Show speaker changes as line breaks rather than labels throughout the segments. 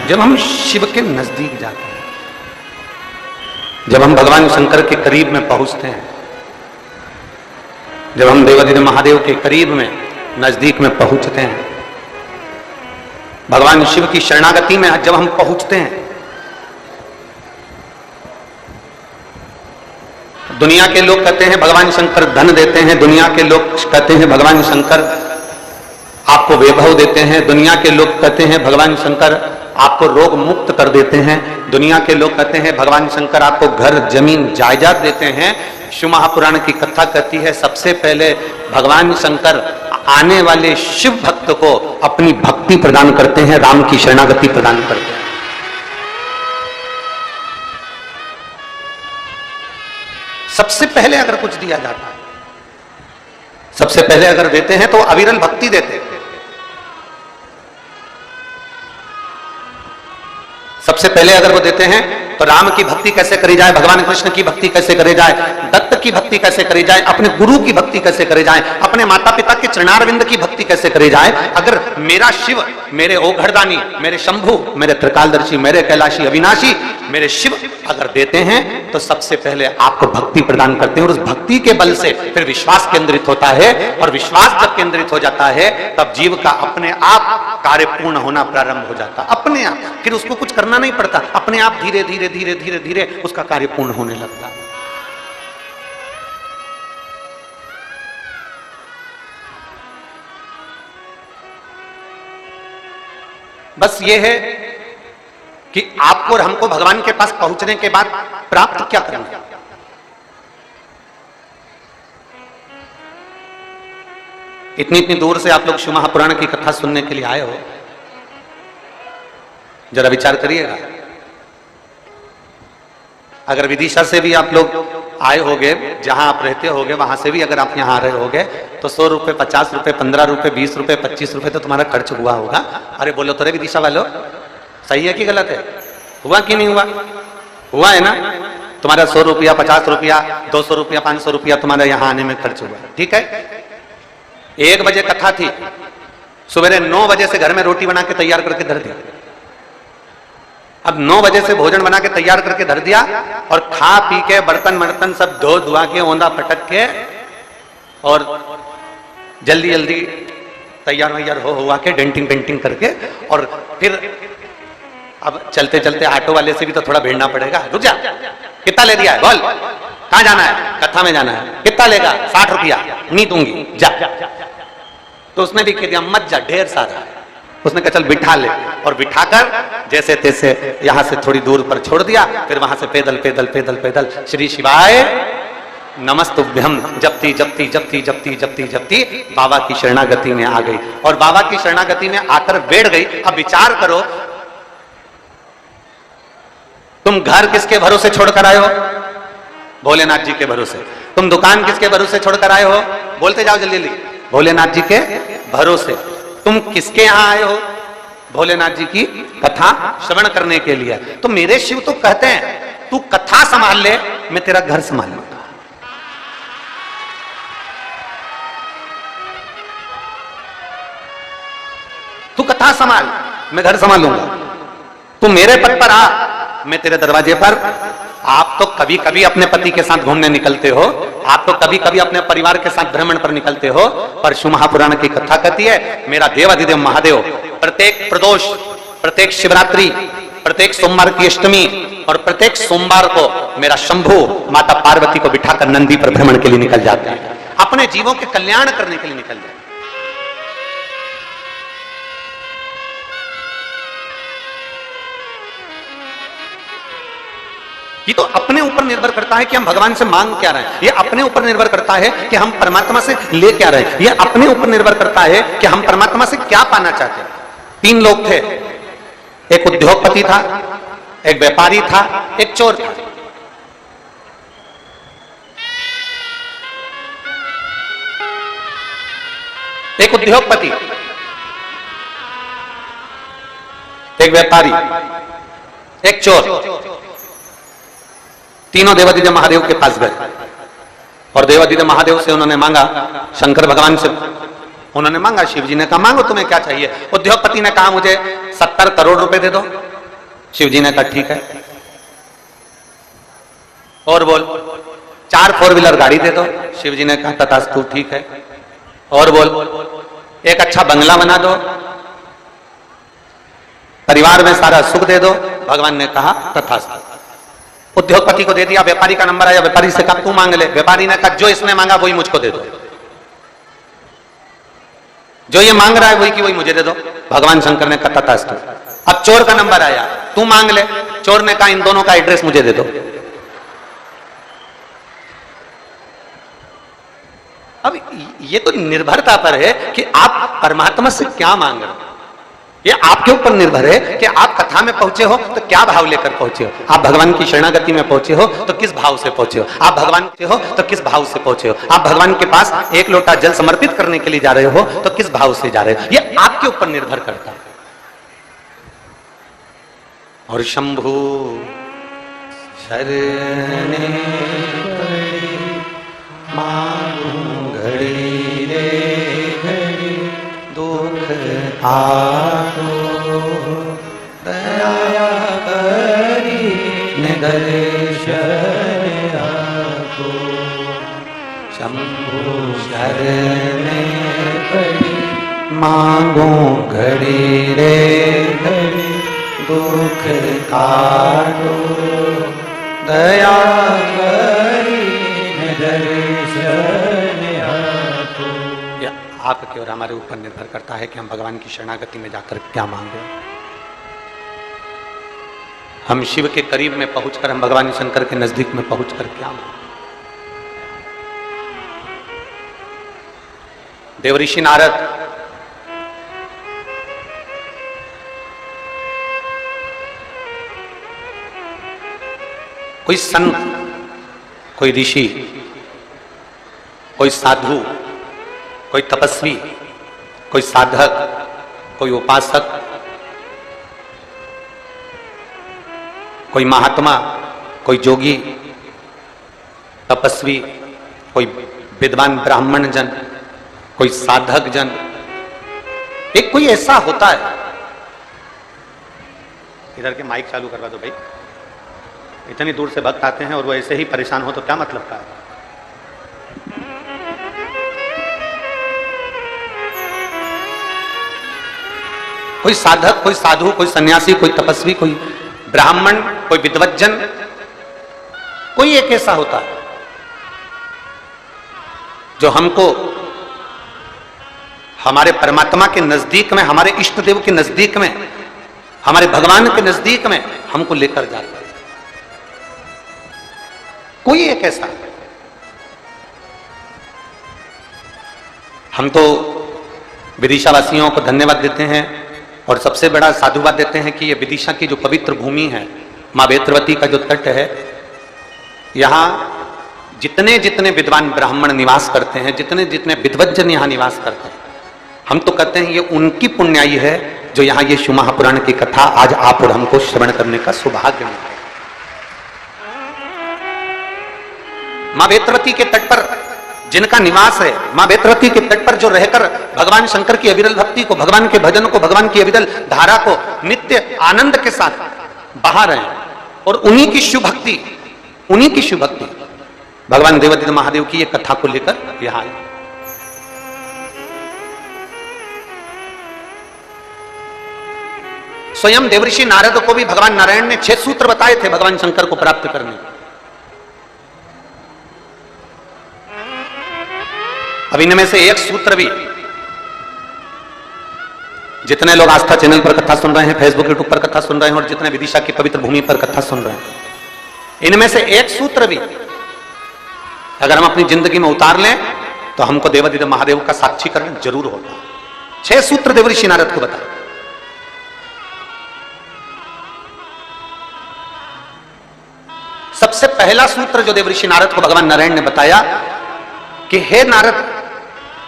जब हम शिव के नजदीक जाते हैं, जब हम भगवान शंकर के करीब में पहुंचते हैं, जब हम देवाधिदेव महादेव के करीब में नजदीक में पहुंचते हैं, भगवान शिव की शरणागति में जब हम पहुंचते हैं, दुनिया के लोग कहते हैं भगवान शंकर धन देते हैं, दुनिया के लोग कहते हैं भगवान शंकर आपको वैभव देते हैं, दुनिया के लोग कहते हैं भगवान शंकर आपको रोग मुक्त कर देते हैं, दुनिया के लोग कहते हैं भगवान शंकर आपको घर जमीन जायदाद देते हैं। शिव महापुराण की कथा कहती है सबसे पहले भगवान शंकर आने वाले शिव भक्त को अपनी भक्ति प्रदान करते हैं, राम की शरणागति प्रदान करते हैं। सबसे पहले अगर कुछ दिया जाता है, सबसे पहले अगर देते हैं तो अविरल भक्ति देते हैं। सबसे पहले अगर वो देते हैं तो राम की भक्ति कैसे करी जाए, भगवान कृष्ण की भक्ति कैसे करी जाए, दत्त की भक्ति कैसे करी जाए, अपने गुरु की भक्ति कैसे करी जाए, अपने माता पिता के चरणारविंद की भक्ति कैसे करी जाए। अगर मेरा शिव, मेरे ओघड़दानी, मेरे शंभु, मेरे त्रिकालदर्शी, मेरे कैलाशी अविनाशी, मेरे शिव अगर देते हैं तो सबसे पहले आपको भक्ति प्रदान करते हैं और उस भक्ति के बल से फिर विश्वास केंद्रित होता है, और विश्वास जब केंद्रित हो जाता है तब जीव का अपने आप कार्य पूर्ण होना प्रारंभ हो जाता है, अपने आप। फिर उसको कुछ करना नहीं पड़ता, अपने आप धीरे धीरे धीरे धीरे धीरे उसका कार्य पूर्ण होने लगता है। बस ये है कि आपको और हमको भगवान के पास पहुंचने के बाद प्राप्त क्या करना है। इतनी इतनी दूर से आप लोग शिव महापुराण की कथा सुनने के लिए आए हो, जरा विचार करिएगा। अगर विदिशा से भी आप लोग आए होगे, जहां आप रहते होगे वहां से भी अगर आप यहां आ रहे होगे तो 100 रुपए, 50 रुपए, 15 रुपए, 20 रुपए, 25 रुपए तो तुम्हारा खर्च हुआ होगा। अरे बोलो तो रे विदिशा वालों, सही है कि गलत है? हुआ कि नहीं हुआ? हुआ है ना? तुम्हारा 100 रुपया, 50 रुपया, 200 रुपया, 500 रुपया तुम्हारा यहां आने में खर्च हुआ, ठीक है। 1 बजे कथा थी, सवेरे 9 बजे से घर में रोटी बना के तैयार करके धर दिया। अब 9 बजे से भोजन बना के तैयार करके धर दिया और खा पी के बर्तन बर्तन सब धो धुआ के ओंधा पटक के और जल्दी जल्दी तैयार वैयार हो हुआ के डेंटिंग पेंटिंग करके, और फिर अब चलते चलते ऑटो वाले से भी तो थोड़ा भिड़ना पड़ेगा। रुक जा, कितना ले दिया है बोल, कहां जाना है? कथा में जाना है। कितना लेगा? 60 रुपया। नहीं दूंगी, जा। तो उसने भी कह दिया मत जा, ढेर सारा है। उसने कहा चल बिठा ले, और बिठाकर जैसे तैसे यहां से थोड़ी दूर पर छोड़ दिया। फिर वहां से पैदल पैदल पैदल पैदल श्री शिवाय नमस्तुभ्यम जपती जपती जपती जपती जपती जपती बाबा की शरणागति में आ गई। और बाबा की शरणागति में आकर बैठ गई। अब विचार करो, तुम घर किसके भरोसे छोड़कर आए हो? भोलेनाथ जी के भरोसे। तुम दुकान किसके भरोसे छोड़कर आए हो? बोलते जाओ जल्दी जल्दी। भोलेनाथ जी के भरोसे। तुम किसके यहां आए हो? भोलेनाथ जी की कथा श्रवण करने के लिए। तो मेरे शिव तो कहते हैं तू कथा संभाल ले, मैं तेरा घर संभाल लूंगा। तू कथा संभाल, मैं घर संभाल लूंगा। तू मेरे पद पर आ, मैं तेरे दरवाजे पर। आप तो कभी कभी अपने पति के साथ घूमने निकलते हो, आप तो कभी कभी अपने परिवार के साथ भ्रमण पर निकलते हो, पर शिव महापुराण की कथा कहती है मेरा देवाधिदेव महादेव प्रत्येक प्रदोष, प्रत्येक शिवरात्रि, प्रत्येक सोमवार की अष्टमी और प्रत्येक सोमवार को मेरा शंभु माता पार्वती को बिठाकर नंदी पर भ्रमण के लिए निकल जाते हैं, अपने जीवों के कल्याण करने के लिए निकल जाते हैं। ये तो अपने ऊपर निर्भर करता है कि हम भगवान से मांग क्या रहे हैं। ये अपने ऊपर निर्भर करता है कि हम परमात्मा से ले क्या रहे हैं। ये अपने ऊपर निर्भर करता है कि हम परमात्मा से क्या पाना चाहते हैं। 3 लोग थे, एक उद्योगपति था, एक व्यापारी था, एक चोर था। एक उद्योगपति, एक व्यापारी, एक चोर, तीनों देवाधिदेव महादेव के पास गए और देवाधिदेव महादेव से उन्होंने मांगा, शंकर भगवान से उन्होंने मांगा, शिव जी ने कहा मांगो तुम्हें क्या चाहिए। उद्योगपति ने कहा मुझे 70 करोड़ रुपए दे दो, शिव जी ने कहा ठीक है। और बोल, 4 4 व्हीलर गाड़ी दे दो। शिव जी ने कहा तथास्तु, ठीक है। और बोल, एक अच्छा बंगला बना दो, परिवार में सारा सुख दे दो। भगवान ने कहा तथास्तु। उद्योगपति को दे दिया, व्यापारी का नंबर आया, व्यापारी से कहा तू मांग ले। व्यापारी ने कहा जो इसने मांगा वही मुझको दे दो, जो ये मांग रहा है वही की वही मुझे दे दो। भगवान शंकर ने कहा तथास्तु। अब चोर का नंबर आया, तू मांग ले। चोर ने कहा इन दोनों का एड्रेस मुझे दे दो। अब ये तो निर्भरता पर है कि आप परमात्मा से क्या मांग रहे हो। ये आपके ऊपर निर्भर है कि आप कथा में पहुंचे हो तो क्या भाव लेकर पहुंचे हो। आप भगवान की शरणागति में पहुंचे हो तो किस भाव से पहुंचे हो। आप भगवान के हो तो किस भाव से पहुंचे हो। आप भगवान के पास 1 लोटा जल समर्पित करने के लिए जा रहे हो तो किस भाव से जा रहे हो। ये आपके ऊपर निर्भर करता है। और शंभु शरणे पड़ी मांगू घड़ी रे घड़ी दुख आतो दया करी दर्शन आतो। शंभु शरणे पड़ी मांगो घड़ी रे घड़ी दुख काटो दया करी दर्शन आतो। आपके और हमारे ऊपर निर्भर करता है कि हम भगवान की शरणागति में जाकर क्या मांगे। हम शिव के करीब में पहुंचकर, हम भगवान शंकर के नजदीक में पहुंचकर क्या मांगे। देवऋषि नारद कोई संत, कोई ऋषि, कोई साधु, कोई तपस्वी, कोई साधक, कोई उपासक, कोई महात्मा, कोई जोगी, तपस्वी, कोई विद्वान ब्राह्मण जन, कोई साधक जन, एक कोई ऐसा होता है। इधर के माइक चालू करवा दो भाई। इतनी दूर से भक्त आते हैं और वो ऐसे ही परेशान हो तो क्या मतलब का है। कोई साधक, कोई साधु, कोई सन्यासी, कोई तपस्वी, कोई ब्राह्मण, कोई विद्वज्जन, कोई एक ऐसा होता है जो हमको हमारे परमात्मा के नजदीक में, हमारे इष्ट देव के नजदीक में, हमारे भगवान के नजदीक में हमको लेकर जाता है। कोई एक ऐसा। हम तो विदिशा वासियों को धन्यवाद देते हैं और सबसे बड़ा साधुवाद देते हैं कि ये विदिशा की जो पवित्र भूमि है, मां बेत्रवती का जो तट है, यहाँ जितने जितने विद्वान ब्राह्मण निवास करते हैं, जितने जितने विद्वज्जन यहाँ निवास करते हैं, हम तो कहते हैं ये उनकी पुण्याई है जो यहाँ ये शिव महापुराण की कथा आज आप और हमको श्रवण करने का सौभाग्य मिला। मां बेत्रवती के तट पर जिनका निवास है, मां बेत्रवती के तट पर जो रहकर भगवान शंकर की अविरल भक्ति को, भगवान के भजन को, भगवान की अविरल धारा को नित्य आनंद के साथ बहा रहे हैं, और उन्हीं की शिव भक्ति, उन्हीं की शिव भक्ति भगवान देवादिदेव महादेव की ये कथा को लेकर यहां आए। स्वयं देवऋषि नारद को भी भगवान नारायण ने 6 सूत्र बताए थे भगवान शंकर को प्राप्त करने। अब इनमें से एक सूत्र भी, जितने लोग आस्था चैनल पर कथा सुन रहे हैं, फेसबुक यूट्यूब पर कथा सुन रहे हैं और जितने विदिशा की पवित्र भूमि पर कथा सुन रहे हैं, इनमें से एक सूत्र भी अगर हम अपनी जिंदगी में उतार लें तो हमको देवादिदेव महादेव का साक्षीकरण जरूर होगा। 6 सूत्र देवऋषि नारद को बताए। सबसे पहला सूत्र जो देवऋषि नारद को भगवान नारायण ने बताया कि हे नारद,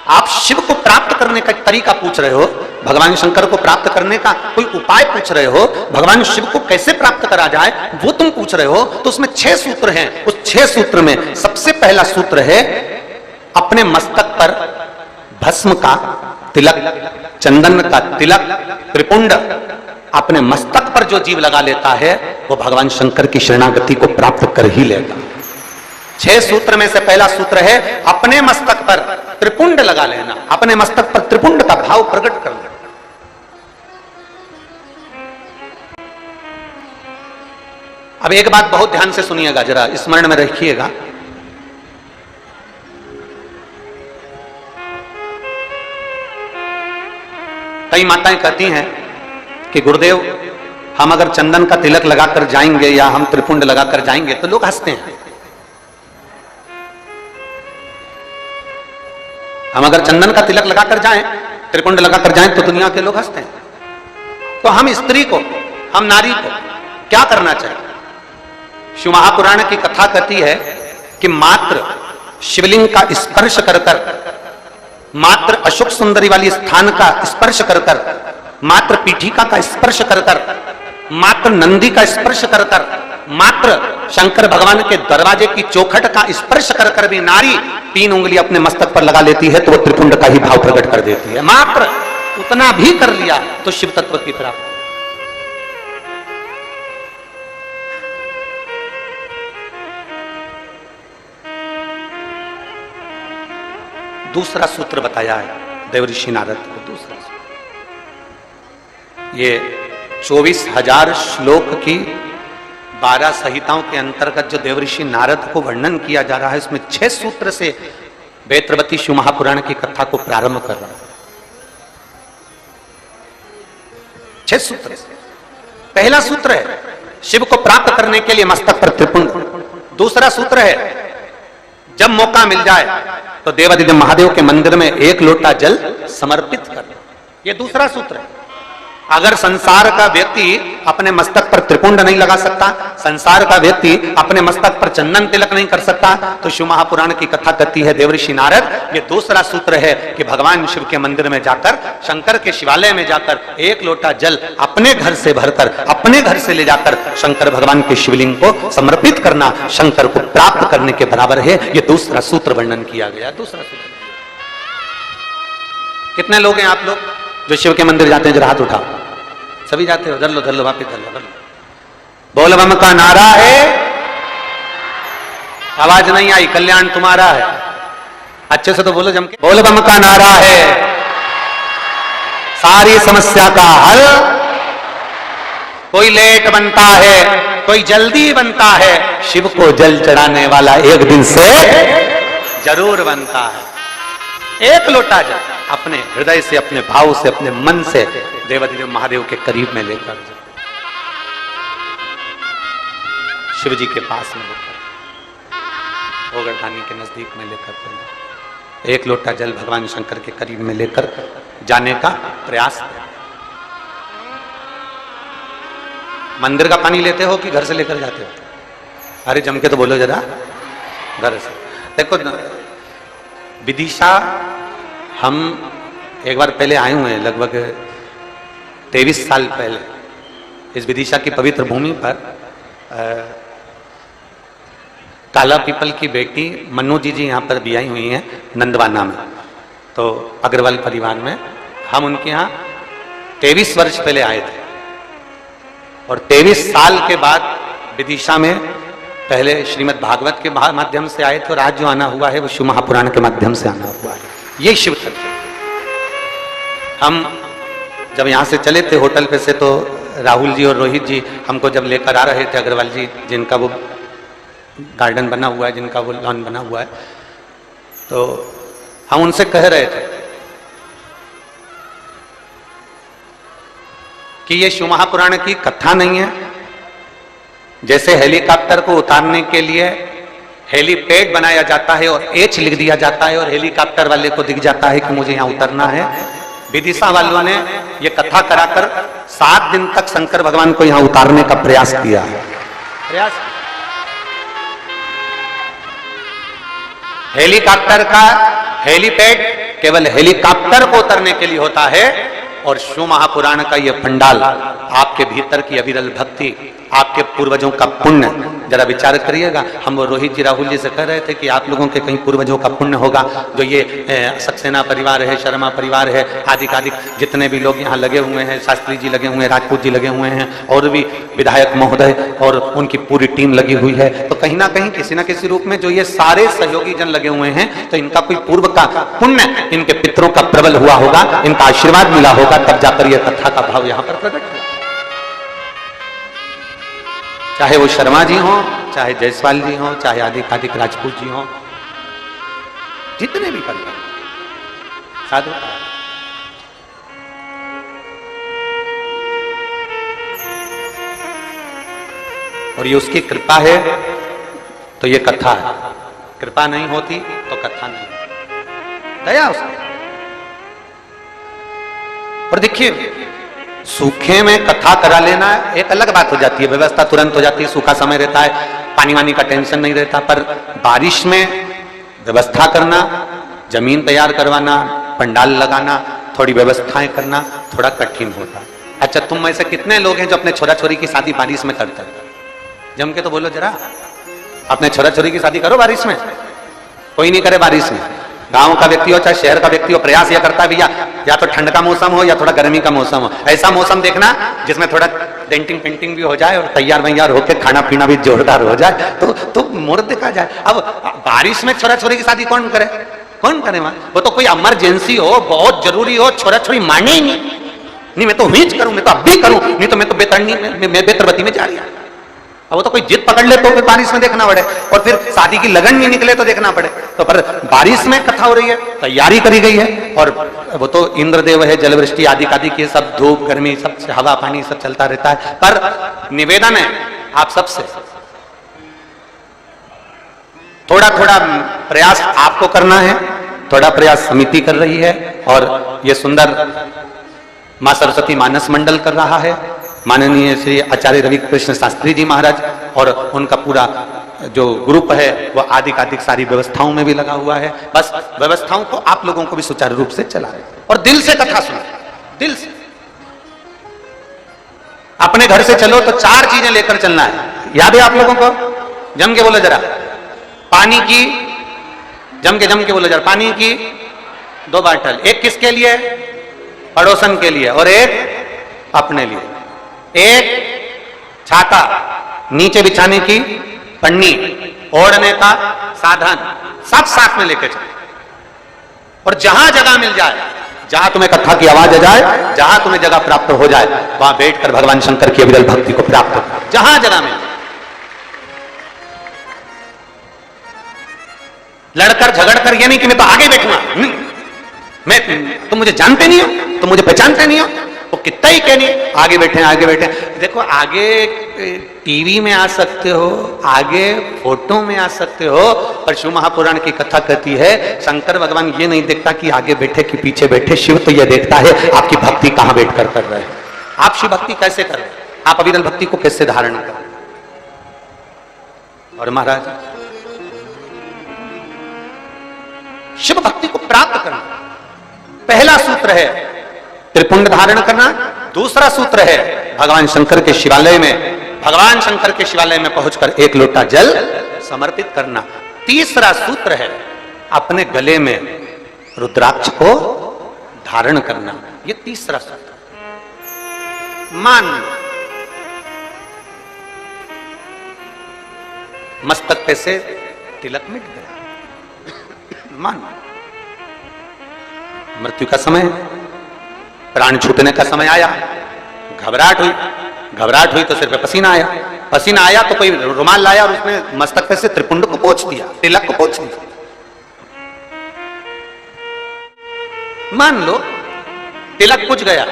आप शिव को प्राप्त करने का तरीका पूछ रहे हो, भगवान शंकर को प्राप्त करने का कोई उपाय पूछ रहे हो, भगवान शिव को कैसे प्राप्त करा जाए वो तुम पूछ रहे हो, तो उसमें 6 सूत्र हैं। उस 6 सूत्र में सबसे पहला सूत्र है अपने मस्तक पर भस्म का तिलक, चंदन का तिलक, त्रिपुंड अपने मस्तक पर जो जीव लगा लेता है वो भगवान शंकर की शरणागति को प्राप्त कर ही लेगा। 6 सूत्र में से पहला सूत्र है अपने मस्तक पर त्रिपुंड लगा लेना, अपने मस्तक पर त्रिपुंड का भाव प्रकट करना। अब एक बात बहुत ध्यान से सुनिएगा, जरा स्मरण में रखिएगा। कई माताएं कहती हैं कि गुरुदेव हम अगर चंदन का तिलक लगाकर जाएंगे या हम त्रिपुंड लगाकर जाएंगे तो लोग हंसते हैं। हम अगर चंदन का तिलक लगाकर जाएं, त्रिपुंड लगाकर जाएं तो दुनिया के लोग हंसते हैं। तो हम स्त्री को, हम नारी को क्या करना चाहिए? शिव महापुराण की कथा कहती है कि मात्र शिवलिंग का स्पर्श कर कर, मात्र अशोक सुंदरी वाली स्थान का स्पर्श कर कर, मात्र पीठिका का स्पर्श कर कर, मात्र नंदी का स्पर्श कर कर, मात्र शंकर भगवान के दरवाजे की चौखट का स्पर्श कर कर भी नारी 3 उंगली अपने मस्तक पर लगा लेती है तो वो त्रिपुंड का ही भाव प्रकट कर देती है। मात्र उतना भी कर लिया तो शिव तत्व की प्राप्ति। दूसरा सूत्र बताया है देवऋषि नारद को। दूसरा सूत्र ये 24,000 श्लोक की 12 संहिताओं के अंतर्गत जो देवऋषि नारद को वर्णन किया जा रहा है, इसमें 6 सूत्र से वेत्रवती शिव महापुराण की कथा को प्रारंभ कर रहा है। 6 सूत्र से पहला सूत्र है शिव को प्राप्त करने के लिए मस्तक पर त्रिपुंड। दूसरा सूत्र है जब मौका मिल जाए तो देवादिदेव महादेव के मंदिर में 1 लोटा जल समर्पित कर। यह दूसरा सूत्र है। अगर संसार का व्यक्ति अपने मस्तक पर त्रिपुंड नहीं लगा सकता, संसार का व्यक्ति अपने मस्तक पर चंदन तिलक नहीं कर सकता, तो शिव महापुराण की कथा कहती है देवऋषि नारद, ये दूसरा सूत्र है कि भगवान शिव के मंदिर में जाकर, शंकर के शिवालय में जाकर 1 लोटा जल अपने घर से भरकर, अपने घर से ले जाकर शंकर भगवान के शिवलिंग को समर्पित करना शंकर को प्राप्त करने के बराबर है। ये दूसरा सूत्र वर्णन किया गया। दूसरा सूत्र। कितने लोग हैं आप लोग जो शिव के मंदिर जाते हैं? जरा हाथ उठाओ। सभी जाते हो? धर लो वापिस धर लो। बोल बम का नारा है, आवाज नहीं आई, कल्याण तुम्हारा है। अच्छे से तो बोलो जम के। बोल बम का नारा है, सारी समस्या का हल। कोई लेट बनता है, कोई जल्दी बनता है, शिव को जल चढ़ाने वाला एक दिन से जरूर बनता है। 1 लोटा जल अपने हृदय से, अपने भाव से, अपने मन से देवादिदेव महादेव के करीब में लेकर, शिव जी के पास में लेकर, ओगरधानी के नजदीक में लेकर 1 लोटा जल भगवान शंकर के करीब में लेकर जाने का प्रयास करें। मंदिर का पानी लेते हो कि घर से लेकर जाते हो? अरे जम के तो बोलो जरा। घर से। देखो विदिशा हम एक बार पहले आए हुए हैं, लगभग 23 साल पहले। इस विदिशा की पवित्र भूमि पर काला पीपल की बेटी मन्नू जी यहाँ पर भी आई हुई हैं नंदवाना में, तो अग्रवाल परिवार में। हम उनके यहाँ 23 वर्ष पहले आए थे और 23 साल के बाद विदिशा में पहले श्रीमद् भागवत के माध्यम से आए थे और आज जो आना हुआ है वो शिव महापुराण के माध्यम से आना हुआ है। ये शिव तत्व। हम जब यहाँ से चले थे होटल पे से, तो राहुल जी और रोहित जी हमको जब लेकर आ रहे थे, अग्रवाल जी जिनका वो गार्डन बना हुआ है, जिनका वो लॉन बना हुआ है, तो हम उनसे कह रहे थे कि ये शिव महापुराण की कथा नहीं है। जैसे हेलीकॉप्टर को उतारने के लिए हेलीपैड बनाया जाता है और एच लिख दिया जाता है और हेलीकॉप्टर वाले को दिख जाता है कि मुझे यहाँ उतरना है, विदिशा वालों ने ये कथा कराकर 7 दिन तक शंकर भगवान को यहाँ उतारने का प्रयास किया है। हेलीकॉप्टर का हेलीपैड केवल हेलीकॉप्टर को उतरने के लिए होता है और शिव महापुराण का यह पंडाल आपके भीतर की अविरल भक्ति, आपके पूर्वजों का पुण्य, जरा विचार करिएगा। हम वो रोहित जी राहुल जी से कह रहे थे कि आप लोगों के कहीं पूर्वजों का पुण्य होगा, जो ये सक्सेना परिवार है, शर्मा परिवार है, आदि जितने भी लोग यहाँ लगे हुए हैं, शास्त्री जी लगे हुए हैं, राजपूत जी लगे हुए हैं, और भी विधायक महोदय और उनकी पूरी टीम लगी हुई है। तो कहीं ना कहीं किसी न किसी रूप में जो ये सारे सहयोगी जन लगे हुए हैं, तो इनका कोई पूर्व का पुण्य, इनके पितरों का प्रबल हुआ होगा, इनका आशीर्वाद मिला होगा, तब जाकर यह कथा का भाव यहाँ पर प्रकट हुआ। चाहे वो शर्मा जी हो, चाहे जायसवाल जी हो, चाहे आदि राजपूत जी हो, जितने भी परिवार साधु, और ये उसकी कृपा है तो ये कथा है। कृपा नहीं होती तो कथा नहीं, दया उसकी। और देखिए, सूखे में कथा करा लेना एक अलग बात हो जाती है, व्यवस्था तुरंत हो जाती है, सूखा समय रहता है, पानी वानी का टेंशन नहीं रहता। पर बारिश में व्यवस्था करना, जमीन तैयार करवाना, पंडाल लगाना, थोड़ी व्यवस्थाएं करना थोड़ा कठिन होता है। अच्छा, तुम में से कितने लोग हैं जो अपने छोरा छोरी की शादी बारिश में करते हैं? जम के तो बोलो जरा, अपने छोरा छोरी की शादी करो बारिश में। कोई नहीं करे बारिश में। गांव का व्यक्ति हो चाहे शहर का व्यक्ति हो, प्रयास यह करता है भैया या तो ठंड का मौसम हो या थोड़ा गर्मी का मौसम हो, ऐसा मौसम देखना जिसमें थोड़ा डेंटिंग पेंटिंग भी हो जाए और तैयार वैयार होकर खाना पीना भी जोरदार हो जाए, तो मुहूर्त देखा जाए। अब बारिश में छोरा छोरी की शादी कौन करे? कौन करे वहां? वो तो कोई इमरजेंसी हो, बहुत जरूरी हो, छोरा छोरी माने ही नहीं, मैं तो हीच करूं, मैं तो अब भी करूं, नहीं तो मैं तो बेतरनी में बेतरबती में जा रही है। अब वो तो कोई जिद पकड़ ले तो फिर बारिश में देखना पड़े, और फिर शादी की लगन नहीं निकले तो देखना पड़े। तो पर बारिश में कथा हो रही है, तैयारी करी गई है, और वो तो इंद्रदेव है, जलवृष्टि आदि की सब धूप गर्मी सब हवा पानी सब चलता रहता है। पर निवेदन है आप सबसे, थोड़ा थोड़ा प्रयास आपको करना है, थोड़ा प्रयास समिति कर रही है, और ये सुंदर मां सरस्वती मानस मंडल कर रहा है, माननीय श्री आचार्य रवि कृष्ण शास्त्री जी महाराज, और उनका पूरा जो ग्रुप है वो आदि सारी व्यवस्थाओं में भी लगा हुआ है। बस व्यवस्थाओं को आप लोगों को भी सुचारू रूप से चला रहे, और दिल से कथा सुनो, दिल से। अपने घर से चलो तो 4 चीजें लेकर चलना है, याद है आप लोगों को? जम के बोलो जरा, पानी की, जम के बोलो जरा, पानी की 2 बाटल, एक किसके लिए? पड़ोसन के लिए, और एक अपने लिए। एक छाता, नीचे बिछाने की पन्नी, ओढ़ने का साधन, सब साथ में लेके चलो। और जहां जगह मिल जाए, जहां तुम्हें कथा की आवाज आ जाए, जहां तुम्हें जगह प्राप्त हो जाए, वहां बैठकर भगवान शंकर की अविरल भक्ति को प्राप्त हो, जहां जगह मिल। लड़कर झगड़कर ये नहीं कि मैं तो आगे बैठूंगा, तुम मुझे जानते नहीं हो, तुम मुझे पहचानते नहीं हो, तो कितना ही कहनी, आगे बैठे। देखो, आगे टीवी में आ सकते हो, आगे फोटो में आ सकते हो, पर शिव महापुराण की कथा कहती है शंकर भगवान ये नहीं देखता कि आगे बैठे कि पीछे बैठे, शिव तो ये देखता है आपकी भक्ति कहां बैठकर कर रहे हैं, आप शिव भक्ति कैसे कर रहे हैं, आप अविरल भक्ति को कैसे धारण कर रहे हैं। और महाराज, शिव भक्ति को प्राप्त करना पहला सूत्र है त्रिपुंड धारण करना, दूसरा सूत्र है भगवान शंकर के शिवालय में पहुंचकर 1 लोटा जल समर्पित करना, तीसरा सूत्र है अपने गले में रुद्राक्ष को धारण करना, ये तीसरा सूत्र। मान मस्तक पे से तिलक मिट गया, मान मृत्यु का समय, प्राण छूटने का समय आया, घबराहट हुई तो सिर पे पसीना आया तो कोई रुमाल लाया और उसने मस्तक पे से त्रिपुंड को पोंछ दिया, तिलक को पोंछ दिया। मान लो तिलक पुछ गया,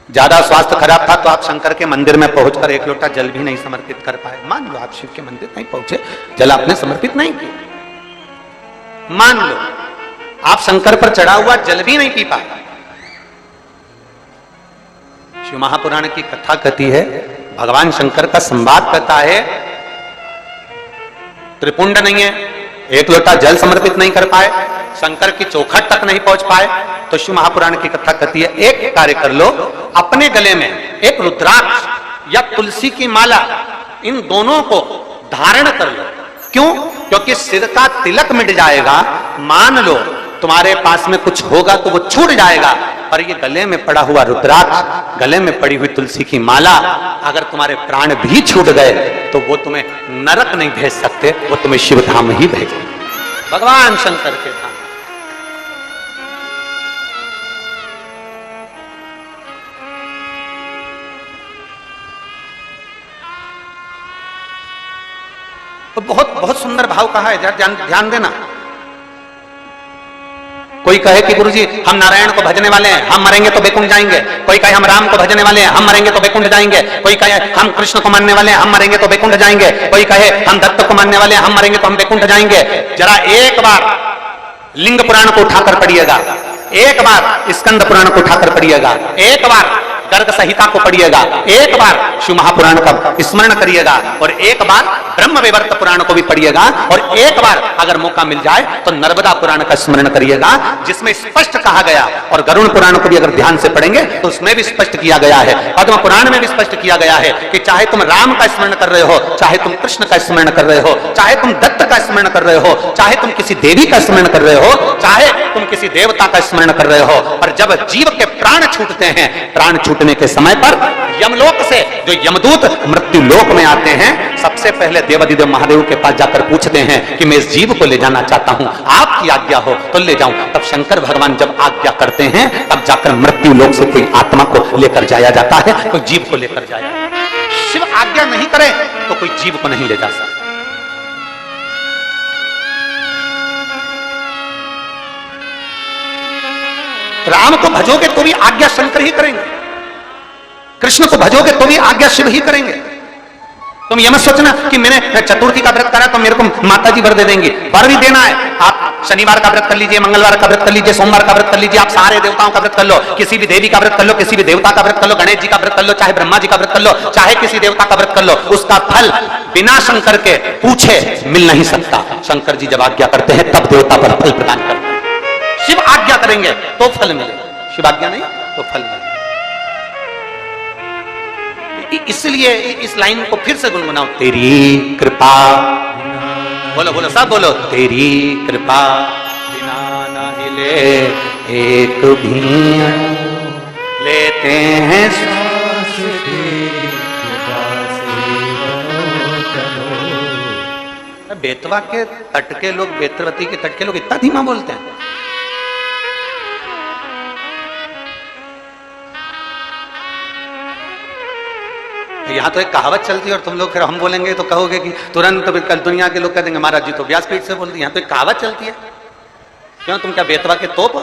ज्यादा स्वास्थ्य खराब था तो आप शंकर के मंदिर में पहुंचकर 1 लोटा जल भी नहीं समर्पित कर पाए। मान लो आप शिव के मंदिर नहीं पहुंचे, जल आपने समर्पित नहीं किया। मान लो आप शंकर पर चढ़ा हुआ जल भी नहीं पी पाए। शिव महापुराण की कथा कहती है, भगवान शंकर का संवाद कहता है, त्रिपुंड नहीं है, एक लोटा जल समर्पित नहीं कर पाए, शंकर की चौखट तक नहीं पहुंच पाए, तो शिव महापुराण की कथा कहती है एक कार्य कर लो, अपने गले में एक रुद्राक्ष या तुलसी की माला, इन दोनों को धारण कर लो। क्यों? क्योंकि सिर का तिलक मिट जाएगा, मान लो तुम्हारे पास में कुछ होगा तो वो छूट जाएगा, पर ये गले में पड़ा हुआ रुद्राक्ष, गले में पड़ी हुई तुलसी की माला, अगर तुम्हारे प्राण भी छूट गए तो वो तुम्हें नरक नहीं भेज सकते, वो तुम्हें शिव धाम ही भेजेंगे, भगवान शंकर के धाम। तो बहुत बहुत सुंदर भाव कहा है, ध्यान देना। कोई कहे कि गुरुजी हम नारायण को भजने वाले हैं, हम मरेंगे तो बैकुंठ जाएंगे। कोई कहे हम राम को भजने वाले हैं, हम मरेंगे तो बैकुंठ जाएंगे। कोई कहे हम कृष्ण को मानने वाले हैं, हम मरेंगे तो बैकुंठ जाएंगे। कोई कहे हम दत्त को मानने वाले हैं, हम मरेंगे तो हम बैकुंठ जाएंगे। जरा एक बार लिंग पुराण को उठाकर पढ़िएगा, एक बार स्कंद पुराण को उठाकर पढ़िएगा, एक बार गर्ग संहिता को पढ़िएगा, एक बार शिव महापुराण का स्मरण करिएगा, और एक बार ब्रह्म वैवर्त पुराण को भी पढ़िएगा, और एक बार अगर मौका मिल जाए तो नर्मदा पुराण का स्मरण करिएगा, जिसमें स्पष्ट कहा गया, और गरुण पुराण को भी अगर ध्यान से पढ़ेंगे तो उसमें भी स्पष्ट किया गया है, पद्म पुराण में भी स्पष्ट किया गया है कि चाहे तुम राम का स्मरण कर रहे हो, चाहे तुम कृष्ण का स्मरण कर रहे हो, चाहे तुम दत्त का स्मरण कर रहे हो, चाहे तुम किसी देवी का स्मरण कर रहे हो, चाहे तुम किसी देवता का स्मरण कर रहे हो, और जब जीव के प्राण छूटते हैं, प्राण छूटने के समय पर यमलोक से जो यमदूत मृत्यु लोक में आते हैं, सबसे पहले देवाधिदेव महादेव के पास जाकर पूछते हैं कि मैं इस जीव को ले जाना चाहता हूं, आपकी आज्ञा हो तो ले जाऊं। तब शंकर भगवान जब आज्ञा करते हैं, तब जाकर मृत्यु लोक से कोई आत्मा को लेकर जाया जाता है, कोई जीव को लेकर जाया जाता है। शिव आज्ञा नहीं करे तो कोई जीव को नहीं ले जा सकता। राम को भजोगे तो भी आज्ञा शंकर ही करेंगे, कृष्ण को भजोगे तो भी आज्ञा शिव ही करेंगे। तुम यह मत सोचना कि मैंने चतुर्थी का व्रत करा तो मेरे को माता जी वर दे देंगी, वर भी देना है। आप शनिवार का व्रत कर लीजिए, मंगलवार का व्रत कर लीजिए, सोमवार का व्रत कर लीजिए, आप सारे देवताओं का व्रत कर लो, किसी भी देवी का व्रत कर लो, किसी भी देवता का व्रत कर लो, गणेश जी का व्रत कर लो, चाहे ब्रह्मा जी का व्रत कर लो, चाहे किसी देवता का व्रत कर लो, उसका फल बिना शंकर के पूछे मिल नहीं सकता। शंकर जी जब आज्ञा करते हैं तब देवता पर फल प्रदान करते हैं। शिव आज्ञा करेंगे तो फल मिलेगा, शिव आज्ञा नहीं तो फल मिलेगा। इसलिए इस लाइन को फिर से गुनगुनाओ, तेरी कृपा, बोलो बोलो सब बोलो, तेरी कृपा बिना न हिले एक भी लेते हैं सांस, तेरी कृपा से चलो। बेतवा के तट के लोग, बेतरवती के तट के लोग इतना धीमा बोलते हैं। यहाँ तो एक कहावत चलती है और तुम लोग फिर हम बोलेंगे तो कहोगे कि तुरंत कल दुनिया के लोग कह देंगे महाराज जी तो व्यासपीठ से बोल दी। यहाँ तो एक कहावत चलती है, क्यों तुम क्या बेतवा के तोप हो?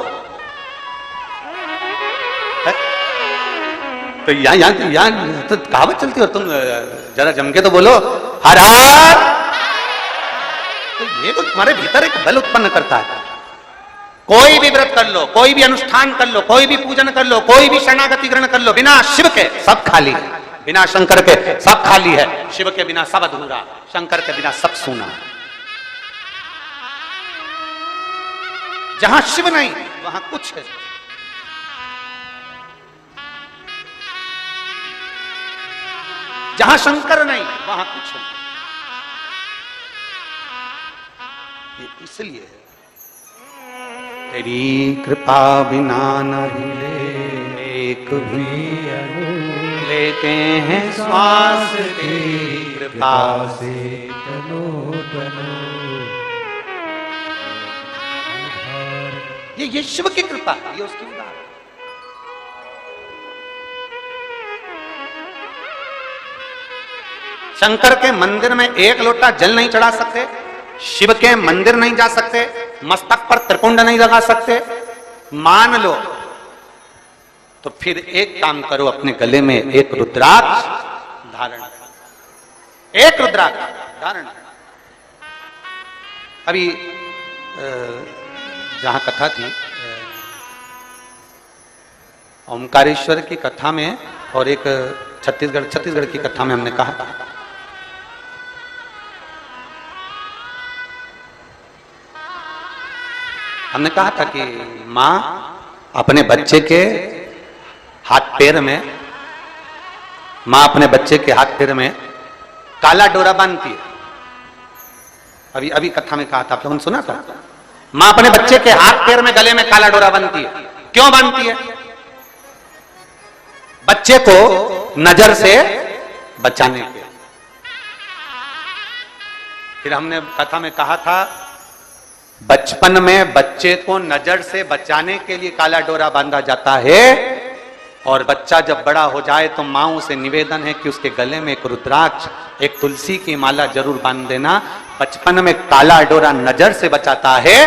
तो यहाँ तो कहावत चलती है और तुम जरा जम के तो बोलो हर हर। तो ये तो तुम्हारे भीतर एक बल उत्पन्न करता है। कोई भी व्रत कर लो, कोई भी अनुष्ठान कर लो, कोई भी पूजन कर लो, कोई भी शरणागति ग्रहण कर लो, बिना शिव के सब खाली है, बिना शंकर के सब खाली है। शिव के बिना सब अधूरा, शंकर के बिना सब सूना। जहां शिव नहीं वहां कुछ है। जहां शंकर नहीं वहां कुछ नहीं। इसलिए तेरी कृपा बिना न हिले एक भी लेते हैं श्वास, तेरी कृपा से तनो तनो। ये शिव की कृपा है, ये उसकी उदार। शंकर के मंदिर में एक लोटा जल नहीं चढ़ा सकते, शिव के मंदिर नहीं जा सकते, मस्तक पर त्रिपुंड नहीं लगा सकते। मान लो तो फिर एक काम करो, अपने गले में एक रुद्राक्ष धारण, एक रुद्राक्ष धारण। अभी जहां कथा थी ओमकारेश्वर की कथा में, और एक छत्तीसगढ़ की कथा में हमने कहा हमने कहा था कि माँ अपने बच्चे के हाथ पैर में, माँ अपने बच्चे के हाथ पैर में काला डोरा बांधती है। अभी अभी कथा में कहा था, आप लोगों ने सुना था। माँ अपने बच्चे के हाथ पैर में गले में काला डोरा बांधती है। क्यों बांधती है? बच्चे को नजर से बचाने के। फिर हमने कथा में कहा था, बचपन में बच्चे को नजर से बचाने के लिए काला डोरा बांधा जाता है, और बच्चा जब बड़ा हो जाए तो माँ से निवेदन है कि उसके गले में एक रुद्राक्ष, एक तुलसी की माला जरूर बांध देना। बचपन में काला डोरा नजर से बचाता है,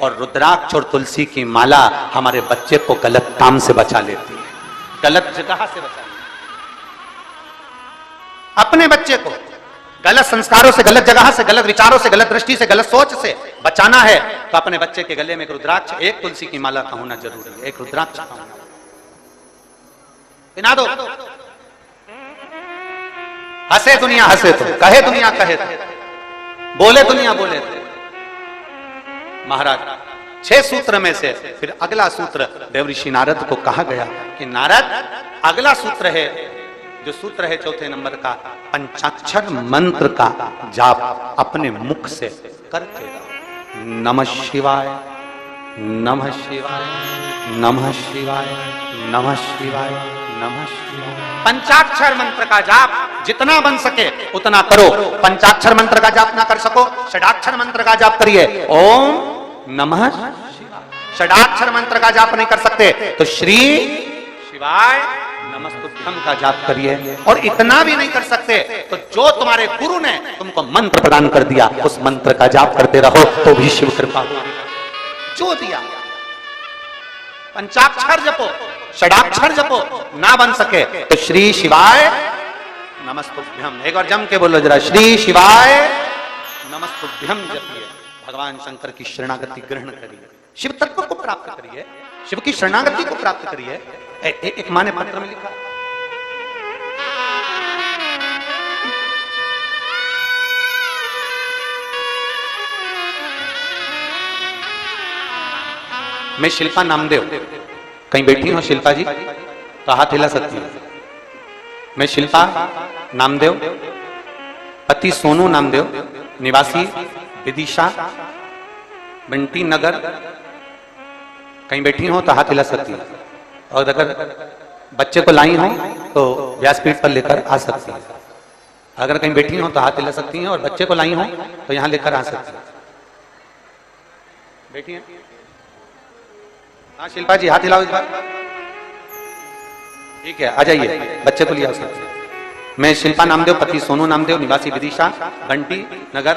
और रुद्राक्ष और तुलसी की माला हमारे बच्चे को गलत काम से बचा लेती है, गलत जगह से बचा लेती है। अपने बच्चे को गलत संस्कारों से, गलत जगह से, गलत विचारों से, गलत दृष्टि से, गलत सोच से बचाना है तो अपने बच्चे के गले में एक रुद्राक्ष, एक तुलसी की माला का होना जरूरी है। एक रुद्राक्ष का होना, पिना दो। हंसे दुनिया हंसे तो, कहे दुनिया कहे तो, बोले दुनिया बोले तो। महाराज 6 सूत्र में से फिर अगला सूत्र देवऋषि नारद को कहा गया कि नारद, अगला सूत्र है, जो सूत्र है 4थे नंबर का, पंचाक्षर मंत्र का जाप अपने मुख से करते रहो। नमः शिवाय, नमः शिवाय, नमः शिवाय, नमः शिवाय, नमः शिवाय। पंचाक्षर मंत्र का जाप जितना बन सके उतना करो। पंचाक्षर मंत्र का जाप ना कर सको, षडाक्षर मंत्र का जाप करिए। ओम नमः शिवाय। षडाक्षर मंत्र का जाप नहीं कर सकते तो श्री शिवाय नमस्तुभ्यम का जाप करिए। और इतना भी नहीं कर सकते तो जो तुम्हारे गुरु ने तुमको मंत्र प्रदान कर दिया उस मंत्र का जाप करते रहो, तो भी शिव कृपा जो दिया। पंचाक्षर जपो, षडाक्षर जपो, ना बन सके तो श्री शिवाय नमस्तुभ्यम, एक बार जम के बोलो जरा, श्री शिवाय नमस्तुभ्यम जपिए। भगवान शंकर की शरणागति ग्रहण करिए, शिव तत्व को प्राप्त करिए, शिव की शरणागति को प्राप्त करिए। एक माँ ने पत्र में लिखा, मैं शिल्पा नामदेव, कहीं बैठी हो शिल्पा जी तो हाथ हिला सकती है। मैं शिल्पा नामदेव, पति सोनू नामदेव, निवासी विदिशा बंटी नगर, कहीं बैठी हो तो हाथ हिला सकती है। और अगर बच्चे को लाई हो तो व्यासपीठ पर लेकर आ सकती है। अगर कहीं बैठी हो तो हाथ हिला सकती हैं, और बच्चे को लाई हो तो यहां लेकर आ सकती है। बैठी हैं? हाँ शिल्पा जी हाथ हिलाओ इस बार। ठीक है, आ जाइए, बच्चे को लिया सकते हैं। मैं शिल्पा नामदेव, पति सोनू नामदेव, निवासी विदिशा बंटी नगर।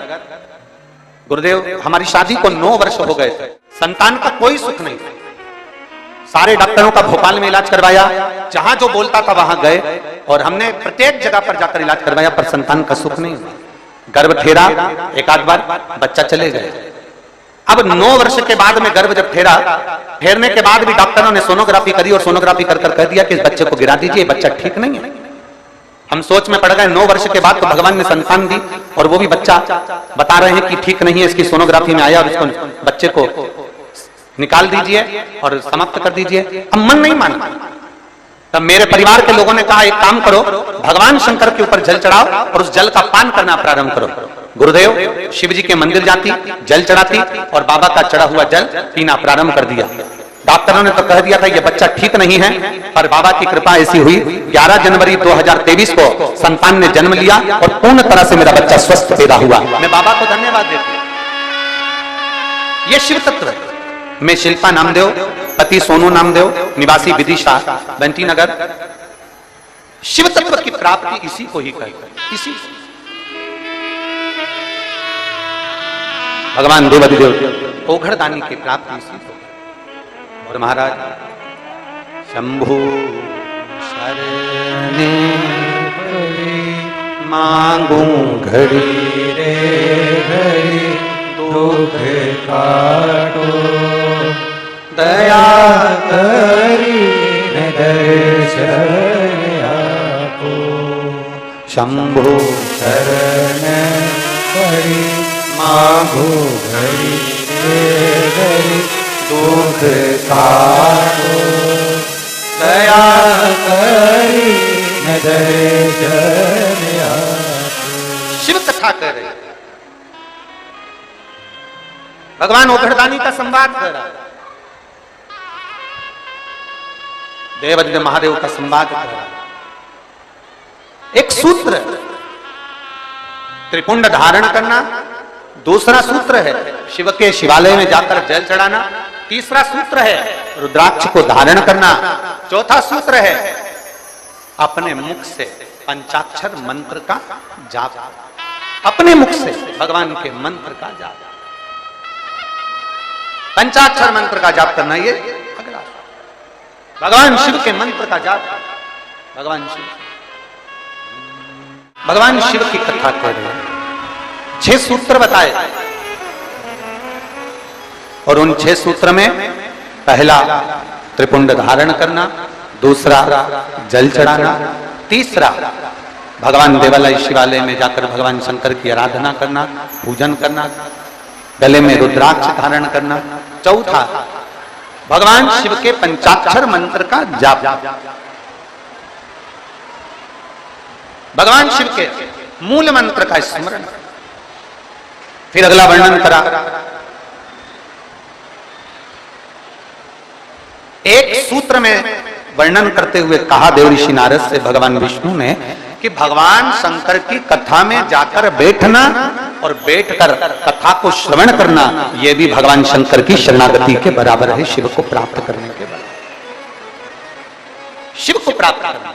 गुरुदेव, हमारी शादी को 9 वर्ष हो गए थे, संतान का कोई सुख नहीं था। सारे डॉक्टरों का भोपाल में इलाज करवाया, जहां जो बोलता था वहां गए, और हमने प्रत्येक जगह पर जाकर इलाज करवाया, पर संतान का सुख नहीं हुआ। गर्भ ठेरा एक आध बार, बच्चा चले गए। अब 9 वर्ष के बाद में गर्भ जब ठेरा, ठेरने के बाद भी डॉक्टरों ने सोनोग्राफी करी, और सोनोग्राफी कर कह दिया कि इस बच्चे को गिरा दीजिए, बच्चा ठीक नहीं है। हम सोच में पड़ गए, 9 वर्ष के बाद तो भगवान ने संतान दी, और वो भी बच्चा बता रहे हैं कि ठीक नहीं है, इसकी सोनोग्राफी में आया, और इसको बच्चे को निकाल दीजिए और समाप्त कर दीजिए। अब मन नहीं माना। तब मेरे परिवार के लोगों ने कहा, एक काम करो, भगवान शंकर के ऊपर जल चढ़ाओ और उस जल का पान करना प्रारंभ करो। गुरुदेव शिव जी के मंदिर जाती, जल चढ़ाती, और बाबा का चढ़ा हुआ जल पीना प्रारंभ कर दिया। डॉक्टरों ने तो कह दिया था ये बच्चा ठीक नहीं है, पर बाबा की कृपा ऐसी हुई, 11 जनवरी 2023 को संतान ने जन्म लिया, और पूर्ण तरह से मेरा बच्चा स्वस्थ पैदा हुआ। मैं बाबा को धन्यवाद देता हूं। ये शिव तत्व है। मैं शिल्पा नामदेव, पति सोनू नामदेव, निवासी विदिशा बंटी नगर। शिव तत्व की प्राप्ति इसी को ही कहते हैं, इसी भगवान देवादिदेव ओघड़दानी की प्राप्ति इसी को। और महाराज शंभु शरणे मांगू घड़ी रे घड़ी, दुख काटो दया करी दर्शन आपो। शंभु शरण पड़ी मांगो घड़ी घड़ी, दुख काटो दया करी शिव कथा कर रहे, भगवान ओघड़दानी का संवाद कर रहा, देवादिदेव महादेव का संवाद कर रहा। एक सूत्र त्रिपुंड धारण करना, दूसरा सूत्र है शिव के शिवालय में जाकर जल चढ़ाना, तीसरा सूत्र है रुद्राक्ष को धारण करना, चौथा सूत्र है अपने मुख से पंचाक्षर मंत्र का जाप, अपने मुख से भगवान के मंत्र का जाप, पंचाक्षर मंत्र का जाप करना। ये अगला भगवान शिव के मंत्र का जाप, भगवान शिव की कथा कर रहे हैं। 6 सूत्र बताए और उन 6 सूत्र में पहला त्रिपुंड धारण करना, दूसरा जल चढ़ाना, तीसरा भगवान देवालय शिवालय में जाकर भगवान शंकर की आराधना करना, पूजन करना, गले में रुद्राक्ष धारण करना, चौथा भगवान शिव के पंचाक्षर मंत्र का जाप, भगवान शिव के मूल मंत्र का स्मरण। फिर अगला वर्णन करा, एक सूत्र में वर्णन करते हुए कहा देव ऋषि नारद से भगवान विष्णु ने कि भगवान शंकर की कथा में जाकर बैठना और बैठकर कथा को श्रवण करना, यह भी भगवान शंकर की शरणागति के बराबर है, शिव को प्राप्त करने के बराबर, शिव को प्राप्त करना।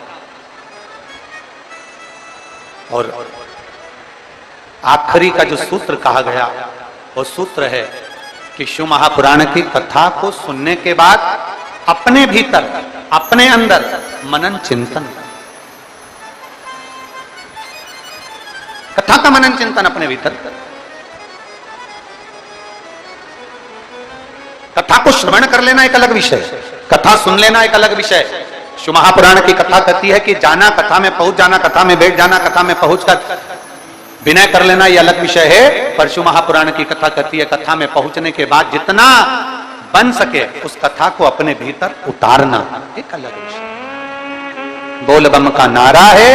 और आखिरी का जो सूत्र कहा गया वो सूत्र है कि शिव महापुराण की कथा को सुनने के बाद अपने भीतर, अपने अंदर मनन चिंतन, कथा का मनन चिंतन अपने भीतर, कथा को श्रवण कर लेना एक अलग विषय, कथा सुन लेना एक अलग विषय। शिव महापुराण की कथा कहती है कि जाना, कथा में पहुंच जाना, कथा में बैठ जाना, कथा में पहुंचकर विनय कर लेना, यह अलग विषय है। पर शिव महापुराण की कथा कहती है कथा में पहुंचने के बाद जितना बन सके उस कथा को अपने भीतर उतारना एक अलग विषय। बोल बम का नारा है,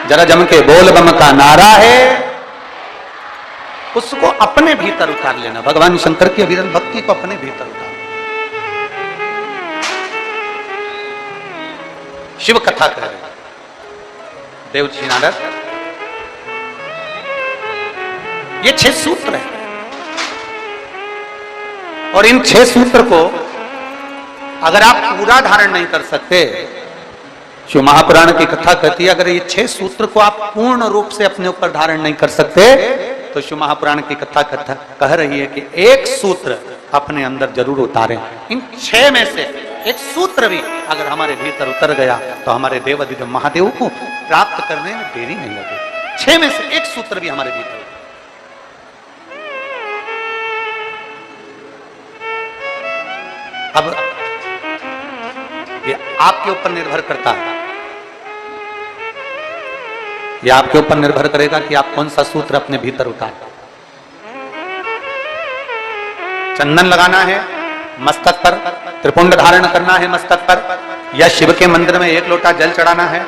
जरा जम के बोल बम का नारा है, उसको अपने भीतर उतार लेना, भगवान शंकर की अविरल भक्ति को अपने भीतर उतार। शिव कथा कह रहे देव जी नारद, ये 6 सूत्र है और इन 6 सूत्र को अगर आप पूरा धारण नहीं कर सकते, शिव महापुराण की कथा कहती है अगर ये 6 सूत्र को आप पूर्ण रूप से अपने ऊपर धारण नहीं कर सकते तो शिव महापुराण की कथा कह रही है कि एक सूत्र अपने अंदर जरूर उतारें। इन 6 में से एक सूत्र भी अगर हमारे भीतर उतर गया तो हमारे देवादिदेव महादेव को प्राप्त करने में देरी नहीं लगेगी। 6 में से एक सूत्र भी हमारे भीतर। अब ये आपके ऊपर निर्भर करता है, ये आपके ऊपर निर्भर करेगा कि आप कौन सा सूत्र अपने भीतर उतारें। चंदन लगाना है मस्तक पर, त्रिपुंड धारण करना है मस्तक पर, या शिव के मंदिर में 1 लोटा जल चढ़ाना है,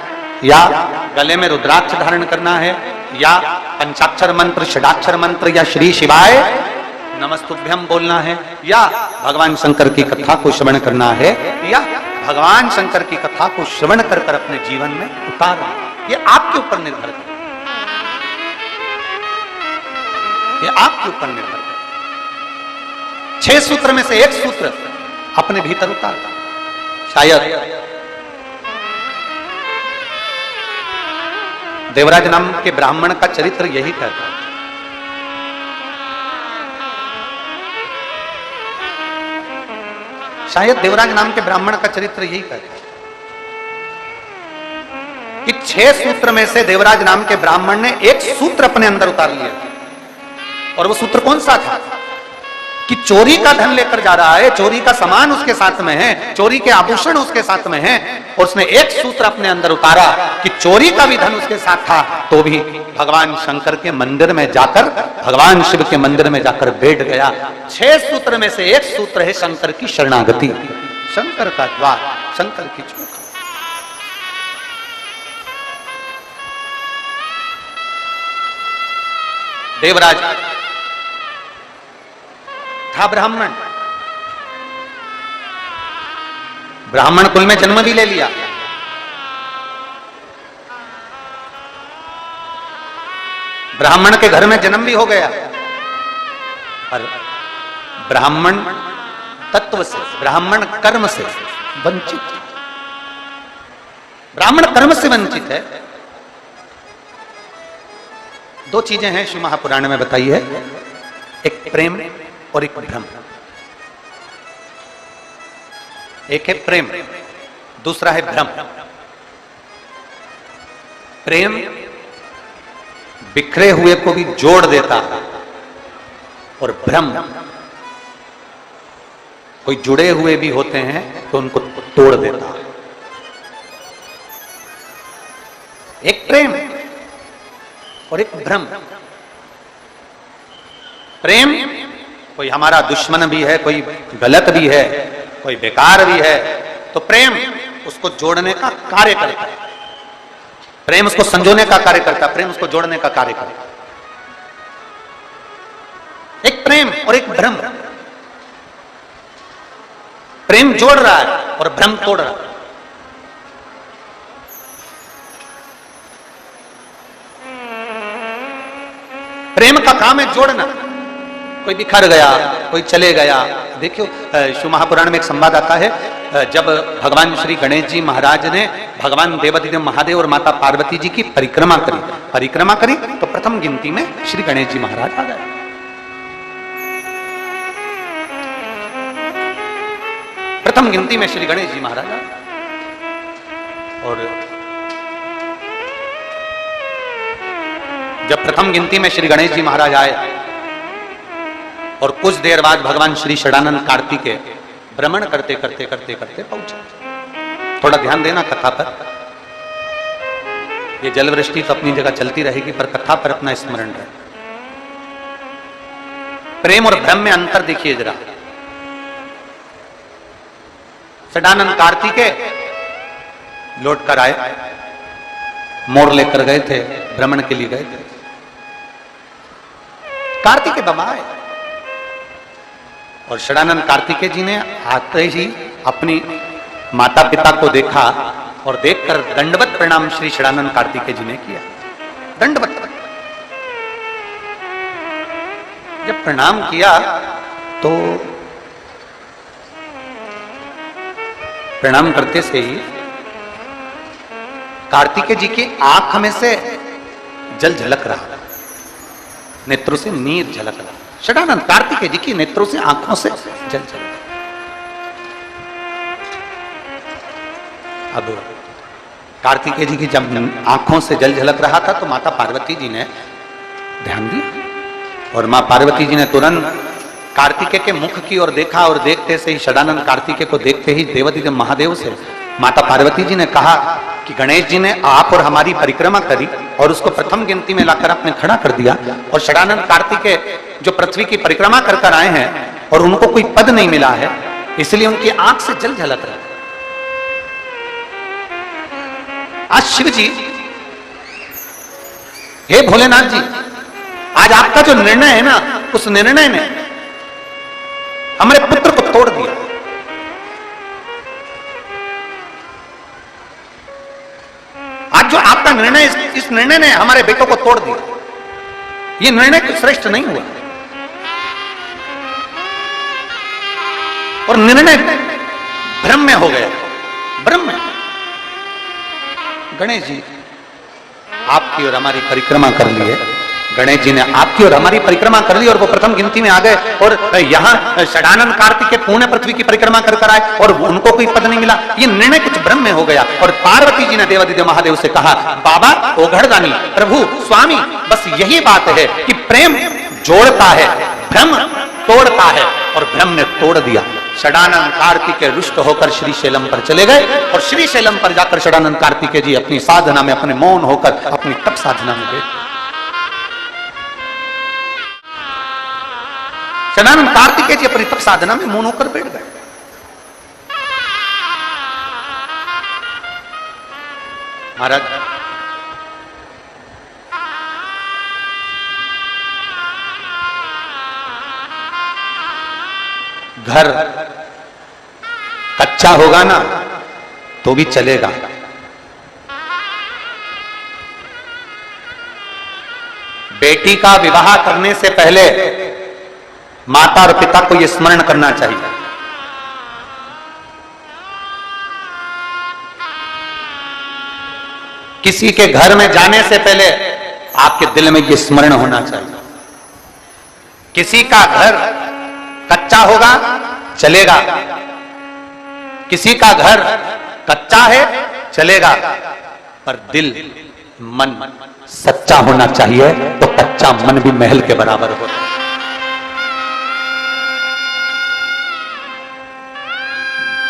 या गले में रुद्राक्ष धारण करना है, या पंचाक्षर मंत्र, षडाक्षर मंत्र या श्री शिवाय नमस्तुभ्यम बोलना है, या भगवान शंकर की कथा को श्रवण करना है, या भगवान शंकर की कथा को श्रवण कर कर अपने जीवन में उतारना। ये आपके ऊपर निर्भर है, ये आपके ऊपर निर्भर है। 6 सूत्र में से एक सूत्र अपने भीतर उतारना। शायद देवराज नाम के ब्राह्मण का चरित्र यही कहता है। शायद देवराज नाम के ब्राह्मण का चरित्र यही कहता है कि 6 सूत्र में से देवराज नाम के ब्राह्मण ने एक सूत्र अपने अंदर उतार लिया, और वो सूत्र कौन सा था? कि चोरी का धन लेकर जा रहा है, चोरी का सामान उसके साथ में है, चोरी के आभूषण उसके साथ में है, और उसने एक सूत्र अपने अंदर उतारा कि चोरी का भी धन उसके साथ था, तो भी भगवान शंकर के मंदिर में जाकर, भगवान शिव के मंदिर में जाकर बैठ गया। 6 सूत्र में से एक सूत्र है शंकर की शरणागति, शंकर का द्वार, शंकर की चौखट। देवराज था ब्राह्मण, ब्राह्मण कुल में जन्म भी ले लिया, ब्राह्मण के घर में जन्म भी हो गया, पर ब्राह्मण तत्व से, ब्राह्मण कर्म से वंचित, ब्राह्मण कर्म से वंचित है। 2 चीजें हैं शिव महापुराण में बताई है, एक प्रेम और एक भ्रम। एक है प्रेम, दूसरा है भ्रम। प्रेम बिखरे हुए को भी जोड़ देता है, और भ्रम कोई जुड़े हुए भी होते हैं तो उनको तोड़ देता है। एक प्रेम और एक भ्रम। प्रेम कोई हमारा दुश्मन भी है, कोई गलत भी है, कोई बेकार भी है, तो प्रेम उसको जोड़ने का कार्य करता है, प्रेम उसको संजोने का कार्य करता है, प्रेम उसको जोड़ने का कार्य करता है। एक प्रेम और एक भ्रम। प्रेम जोड़ रहा है और भ्रम तोड़ रहा है। प्रेम का काम है जोड़ना। कोई बिखर गया, कोई चले गया। देखियो शिव महापुराण में एक संवाद आता है, जब भगवान श्री गणेश जी महाराज ने भगवान देवाधिदेव महादेव और माता पार्वती जी की परिक्रमा करी तो प्रथम गिनती में श्री गणेश जी महाराज आ गए। प्रथम गिनती में श्री गणेश जी महाराज आ गए। और जब प्रथम गिनती में श्री गणेश जी महाराज आए और कुछ देर बाद भगवान श्री षडानंद कार्तिकेय भ्रमण करते करते पहुंचे। थोड़ा ध्यान देना कथा पर, ये जल वृष्टि तो अपनी जगह चलती रहेगी, पर कथा पर अपना स्मरण रहे। प्रेम और भ्रम में अंतर देखिए जरा। षडानंद कार्तिकेय लौट कर आए, मोर लेकर गए थे, भ्रमण के लिए गए थे। कार्तिकेय बाबा आए और षडानंद कार्तिकेय जी ने आते ही अपनी माता पिता को देखा और देखकर दंडवत प्रणाम श्री षडानंद कार्तिकेय जी ने किया। दंडवत जब प्रणाम किया तो प्रणाम करते से ही कार्तिकेय जी की आंख में से जल झलक रहा, नेत्रों से नीर झलक रहा। षडानंद कार्तिकेय जी की नेत्रों से, आंखों से जल झलक। अब कार्तिकेय जी की जब आंखों से जल झलक रहा था तो माता पार्वती जी ने ध्यान दिया और मां पार्वती जी ने तुरंत कार्तिकेय के मुख की ओर देखा और देखते से ही षडानंद कार्तिकेय को देखते ही देवाधिदेव महादेव से माता पार्वती जी ने कहा कि गणेश जी ने आप और हमारी परिक्रमा करी और उसको प्रथम गिनती में लाकर आपने खड़ा कर दिया, और षडानंद कार्तिकेय जो पृथ्वी की परिक्रमा कर कर आए हैं और उनको कोई पद नहीं मिला है, इसलिए उनकी आंख से जल झलक रहा है। आज शिव जी, हे भोलेनाथ जी, आज आपका जो निर्णय है ना, उस निर्णय ने हमारे पुत्र को तोड़ दिया। आज जो आपका निर्णय, इस निर्णय ने हमारे बेटों को तोड़ दिया। ये निर्णय कुछ श्रेष्ठ नहीं हुआ और निर्णय भ्रम में हो गया। भ्रम में गणेश जी आपकी और हमारी परिक्रमा कर ली है, गणेश जी ने आपकी और हमारी परिक्रमा कर ली और वो प्रथम गिनती में आ गए, और यहाँ षडानंद कार्तिकेय पुण्य पृथ्वी की परिक्रमा कर कर आए और उनको कोई पद नहीं मिला। ये निर्णय कुछ भ्रम में हो गया। और पार्वती जी ने देवाधिदेव महादेव से कहा, बाबा ओघड़दानी, प्रभु स्वामी, बस यही बात है कि प्रेम जोड़ता है, भ्रम तोड़ता है और ब्रह्म ने तोड़ दिया। षडानंद कार्तिकेय रुष्ट होकर श्री शैलम पर चले गए और श्री शैलम पर जाकर षडानंद कार्तिकेय जी अपनी साधना में, अपने मौन होकर अपनी तप साधना में गए। षडानंद कार्तिकेय जी अपनी तप साधना में मौन होकर बैठ गए। महाराज घर कच्चा होगा ना तो भी चलेगा, बेटी का विवाह करने से पहले माता और पिता को यह स्मरण करना चाहिए, किसी के घर में जाने से पहले आपके दिल में यह स्मरण होना चाहिए, किसी का घर कच्चा होगा चलेगा, किसी का घर कच्चा है चलेगा, पर दिल मन सच्चा होना चाहिए, तो कच्चा मन भी महल के बराबर होता है।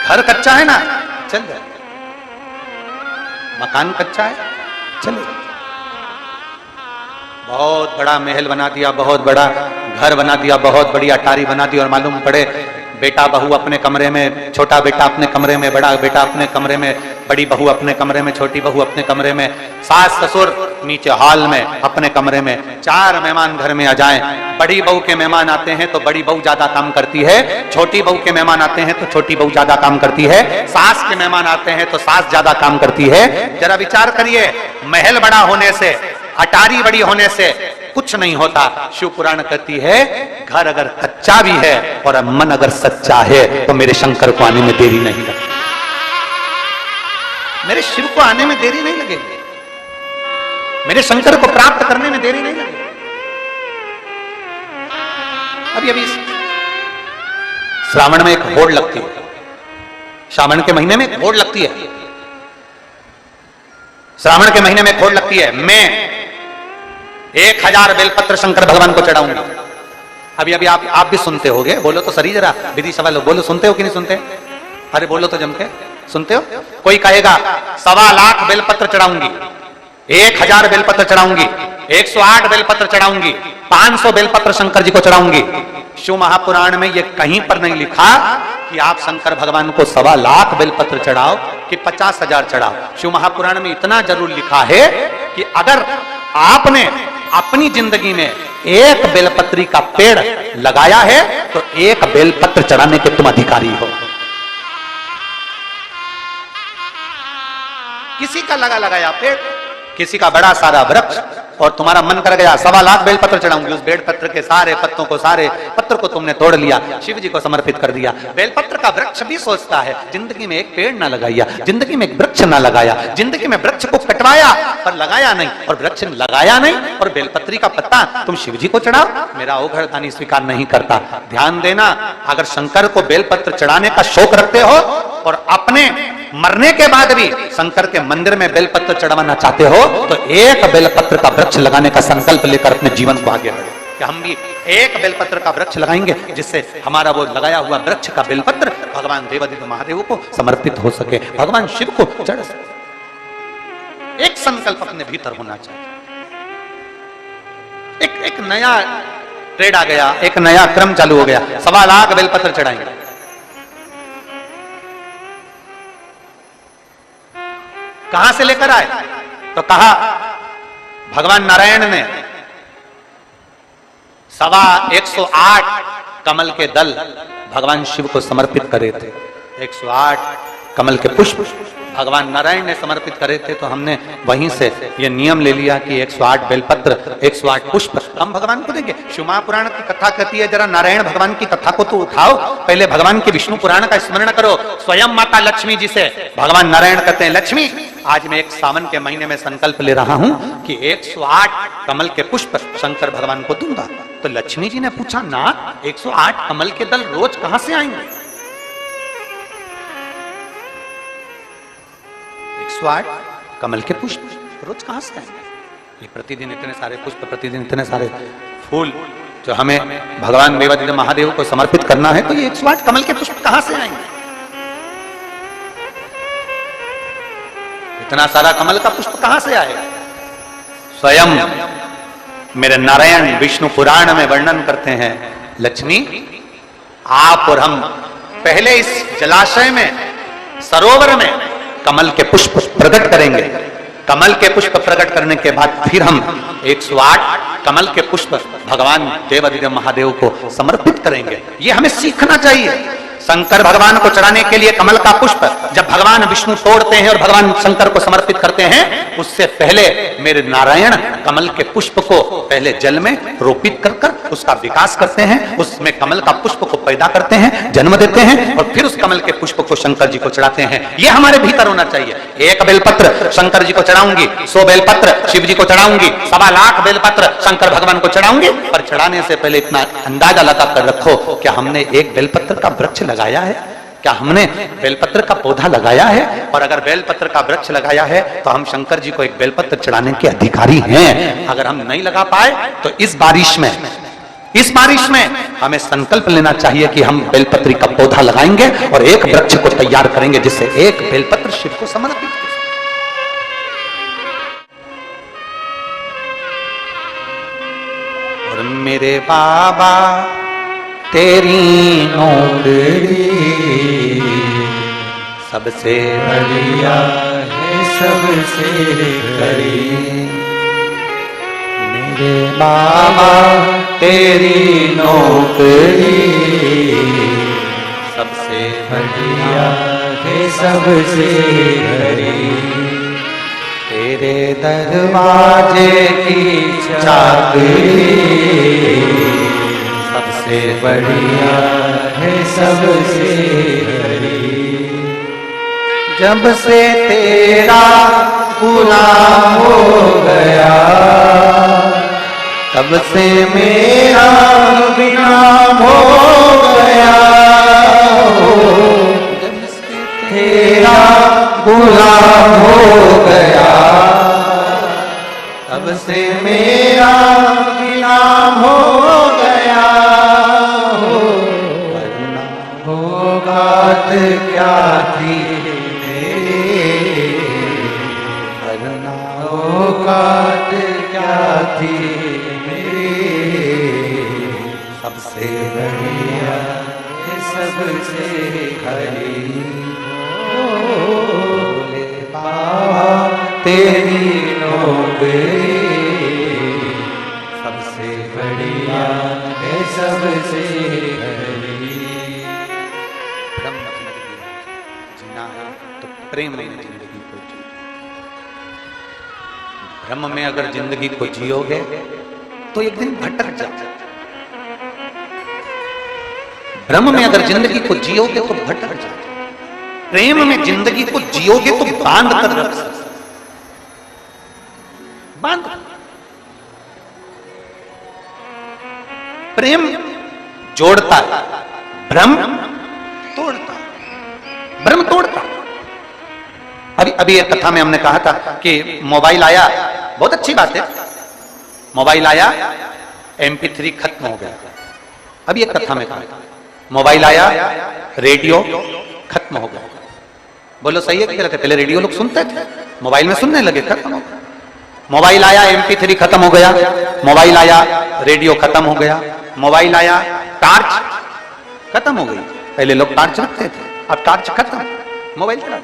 घर कच्चा है ना चल जाए, मकान कच्चा है चले, बहुत बड़ा महल बना दिया, बहुत बड़ा घर बना दिया, बहुत बड़ी अटारी बना दी और मालूम पड़े बेटा बहू अपने कमरे में, छोटा बेटा अपने कमरे में, बड़ा बेटा अपने कमरे में, बड़ी बहू अपने कमरे में, छोटी बहू अपने कमरे में, सास ससुर नीचे हॉल में अपने कमरे में, 4 मेहमान घर में आ जाएं, बड़ी बहू के मेहमान आते हैं तो बड़ी बहू ज्यादा काम करती है, छोटी बहू के मेहमान आते हैं तो छोटी बहू ज्यादा काम करती है, सास के मेहमान आते हैं तो सास ज्यादा काम करती है। जरा विचार करिए, महल बड़ा होने से, अटारी बड़ी होने से कुछ नहीं होता। शिव पुराण कहती है घर अगर कच्चा भी है और मन अगर सच्चा है तो मेरे शंकर को आने में देरी नहीं लगेगी, मेरे शिव को आने में देरी नहीं लगेगी, मेरे शंकर को प्राप्त करने में देरी नहीं लगेगी। अभी श्रावण में एक होड़ लगती है, श्रावण के महीने में एक होड़ लगती है, श्रावण के महीने में एक होड़ लगती है। मैं 1000 बेलपत्र शंकर भगवान को चढ़ाऊंगा। अभी आप भी सुनते होगे, बोलो तो सही जरा, विधि सभा लोग बोलो, सुनते हो कि नहीं सुनते? अरे बोलो तो जम के, सुनते हो? कोई कहेगा 1.25 लाख बेलपत्र चढ़ाऊंगी, 1000 बेलपत्र चढ़ाऊंगी, 108 बेलपत्र चढ़ाऊंगी, 500 बेलपत्र शंकर जी को चढ़ाऊंगी। शिव महापुराण में यह कहीं पर नहीं लिखा कि आप शंकर भगवान को 1.25 लाख बेलपत्र चढ़ाओ कि 50,000 चढ़ाओ। शिव महापुराण में इतना जरूर लिखा है कि अगर आपने अपनी जिंदगी में एक बेलपत्री का पेड़ लगाया है तो एक बेलपत्र चढ़ाने के तुम अधिकारी हो। किसी का लगाया पेड़, किसी का बड़ा सारा वृक्ष, और तुम्हारा मन कर गया 1.25 लाख बेलपत्र चढ़ाऊंगी, उस बेलपत्र के सारे पत्तों को, सारे पत्र को तुमने तोड़ लिया, शिव जी को समर्पित कर दिया। बेलपत्र का वृक्ष भी सोचता है जिंदगी में एक पेड़ ना लगाया, जिंदगी में एक वृक्ष ना लगाया, जिंदगी में वृक्ष को कटवाया पर लगाया नहीं, और वृक्ष लगाया नहीं और बेलपत्री का पत्ता तुम शिव जी को चढ़ाओ, मेरा ओघर दानी स्वीकार नहीं करता। ध्यान देना, अगर शंकर को बेलपत्र चढ़ाने का शौक रखते हो और अपने मरने के बाद भी शंकर के मंदिर में बेलपत्र चढ़वाना चाहते हो तो एक बेलपत्र का वृक्ष लगाने का संकल्प लेकर अपने जीवन को आगे बढ़े कि हम भी एक बेलपत्र का वृक्ष लगाएंगे जिससे हमारा वो लगाया हुआ वृक्ष का बेलपत्र भगवान देवादिदेव महादेव को समर्पित हो सके, भगवान शिव को चढ़ सके। एक संकल्प अपने भीतर होना चाहिए। एक नया ट्रेड आ गया, एक नया क्रम चालू हो गया, 1.25 लाख बेलपत्र चढ़ाएंगे। कहां से लेकर आए? तो कहा भगवान नारायण ने 108 कमल के दल भगवान शिव को समर्पित करे थे। 108 कमल के पुष्प भगवान नारायण ने समर्पित करे थे, तो हमने वहीं से ये नियम ले लिया कि 108 बेलपत्र, 108 पुष्प हम भगवान को देंगे। शिव महापुराण की कथा कहती है जरा नारायण भगवान की कथा को तो उठाओ, पहले भगवान के विष्णु पुराण का स्मरण करो। स्वयं माता लक्ष्मी जी से भगवान नारायण कहते हैं, लक्ष्मी आज मैं एक सावन के महीने में संकल्प ले रहा हूं कि 108 कमल के पुष्प शंकर भगवान को दूंगा। तो लक्ष्मी जी ने पूछा, ना 108 कमल के दल रोज कहां से आएंगे? 108 कमल के पुष्प रोज कहां से आएंगे? ये प्रतिदिन इतने सारे पुष्प, प्रतिदिन इतने सारे फूल जो हमें भगवान देवादिदेव महादेव को समर्पित करना है, तो ये 108 कमल के पुष्प कहां से आएंगे? इतना सारा कमल का पुष्प कहां से आएगा? स्वयं मेरे नारायण विष्णु पुराण में वर्णन करते हैं, लक्ष्मी आप और हम पहले इस जलाशय में, सरोवर में कमल के पुष्प प्रकट करेंगे। कमल के पुष्प प्रकट करने के बाद फिर हम 108 कमल के पुष्प भगवान देवादिदेव महादेव को समर्पित करेंगे। ये हमें सीखना चाहिए। शंकर भगवान को चढ़ाने के लिए कमल का पुष्प जब भगवान विष्णु तोड़ते हैं और भगवान शंकर को समर्पित करते हैं, उससे पहले मेरे नारायण कमल के पुष्प को पहले जल में रोपित कर कर उसका विकास करते हैं, उसमें कमल का पुष्प को पैदा करते हैं, जन्म देते हैं, और फिर उस कमल के पुष्प को शंकर जी को चढ़ाते हैं। यह हमारे भीतर होना चाहिए। 1 बेलपत्र शंकर जी को चढ़ाऊंगी, 100 बेलपत्र शिव जी को चढ़ाऊंगी, 1.25 लाख बेलपत्र शंकर भगवान को चढ़ाऊंगी, पर चढ़ाने से पहले इतना अंदाजा लगा कर रखो, क्या हमने एक बेलपत्र का वृक्ष लगाया है? क्या हमने बेलपत्र का पौधा लगाया है? और अगर बेलपत्र का वृक्ष लगाया है तो हम शंकर जी को एक बेलपत्र चढ़ाने के अधिकारी हैं। अगर हम नहीं लगा पाए तो इस बारिश में हमें संकल्प लेना चाहिए कि हम बेलपत्री का पौधा लगाएंगे और एक वृक्ष को तैयार करेंगे जिससे एक बेलपत्र शिव को समर्पित हो। और मेरे बाबा तेरी नौकरी सबसे बढ़िया है, सबसे करी। मेरे बाबा तेरी नौकरी सबसे बढ़िया है, सबसे करी। तेरे दरवाजे की चाबी सबसे बढ़िया है, सबसे करी। जब से तेरा गुलाम हो गया, तब से मेरा विनाम हो गया। जब से तेरा गुलाम हो गया, तब से मेरा विनाम हो गया। वरना औकात क्या थी मेरी, वरना औकात क्या थी मेरी। सबसे बढ़िया सबसे खरी, भोले बाबा तेरी नौकरी सबसे बढ़िया है, सबसे खरी। जीना है तो प्रेम में जिंदगी को जियो। भ्रम में अगर जिंदगी को जियोगे तो एक दिन भटक जाओगे। भ्रम में अगर जिंदगी को जियोगे तो भटक जाओगे। प्रेम में जिंदगी को जियोगे तो बांध कर रख सकते, बांध। प्रेम जोड़ता है, भ्रम तोड़ता, भ्रम तोड़ता। अभी एक कथा में हमने कहा था कि मोबाइल आया, बहुत अच्छी बात है, मोबाइल आया, MP3 खत्म हो गया। अभी एक कथा में कहा था मोबाइल आया, रेडियो खत्म हो गया। बोलो सही है कि गलत है? पहले रेडियो लोग सुनते थे, मोबाइल में सुनने लगे, खत्म हो गया। मोबाइल आया, MP3 खत्म हो गया। मोबाइल आया, रेडियो खत्म हो गया। मोबाइल आया, टार्च खत्म हो गई। पहले लोग टार्च रखते थे, अब टार्च खत्म, मोबाइल चला।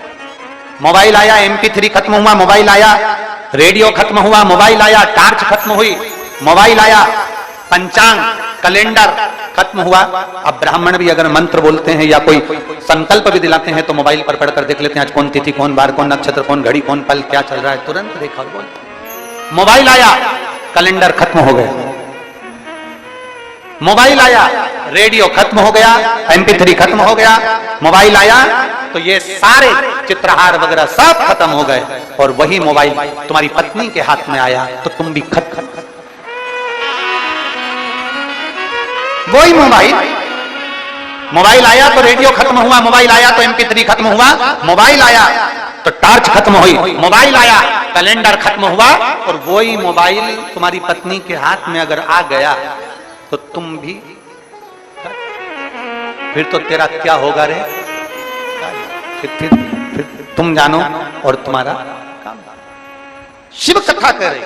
मोबाइल आया, MP3 खत्म हुआ। मोबाइल आया, रेडियो खत्म हुआ। मोबाइल आया, टार्च खत्म हुई। मोबाइल आया, पंचांग कैलेंडर खत्म हुआ। अब ब्राह्मण भी अगर मंत्र बोलते हैं या कोई संकल्प भी दिलाते हैं तो मोबाइल पर पढ़कर देख लेते हैं, आज कौन तिथि, कौन बार, कौन नक्षत्र, कौन घड़ी, कौन पल, क्या चल रहा है, तुरंत देखा और बोल। मोबाइल आया, कैलेंडर खत्म हो गया। मोबाइल आया, रेडियो खत्म हो गया, MP3 खत्म हो गया। मोबाइल आया तो ये सारे चित्रहार वगैरह सब खत्म हो गए, और वही मोबाइल तुम्हारी पत्नी के हाथ में आया तो तुम भी खत्म। वही मोबाइल आया तो रेडियो खत्म हुआ, मोबाइल आया तो MP3 खत्म हुआ, मोबाइल आया तो टार्च खत्म हुई, मोबाइल आया कैलेंडर खत्म हुआ, और वही मोबाइल तुम्हारी पत्नी के हाथ में अगर आ गया तो तुम भी, फिर तो तेरा क्या होगा रे? फिर तुम जानो और तुम्हारा काम। शिव कथा कह रहे,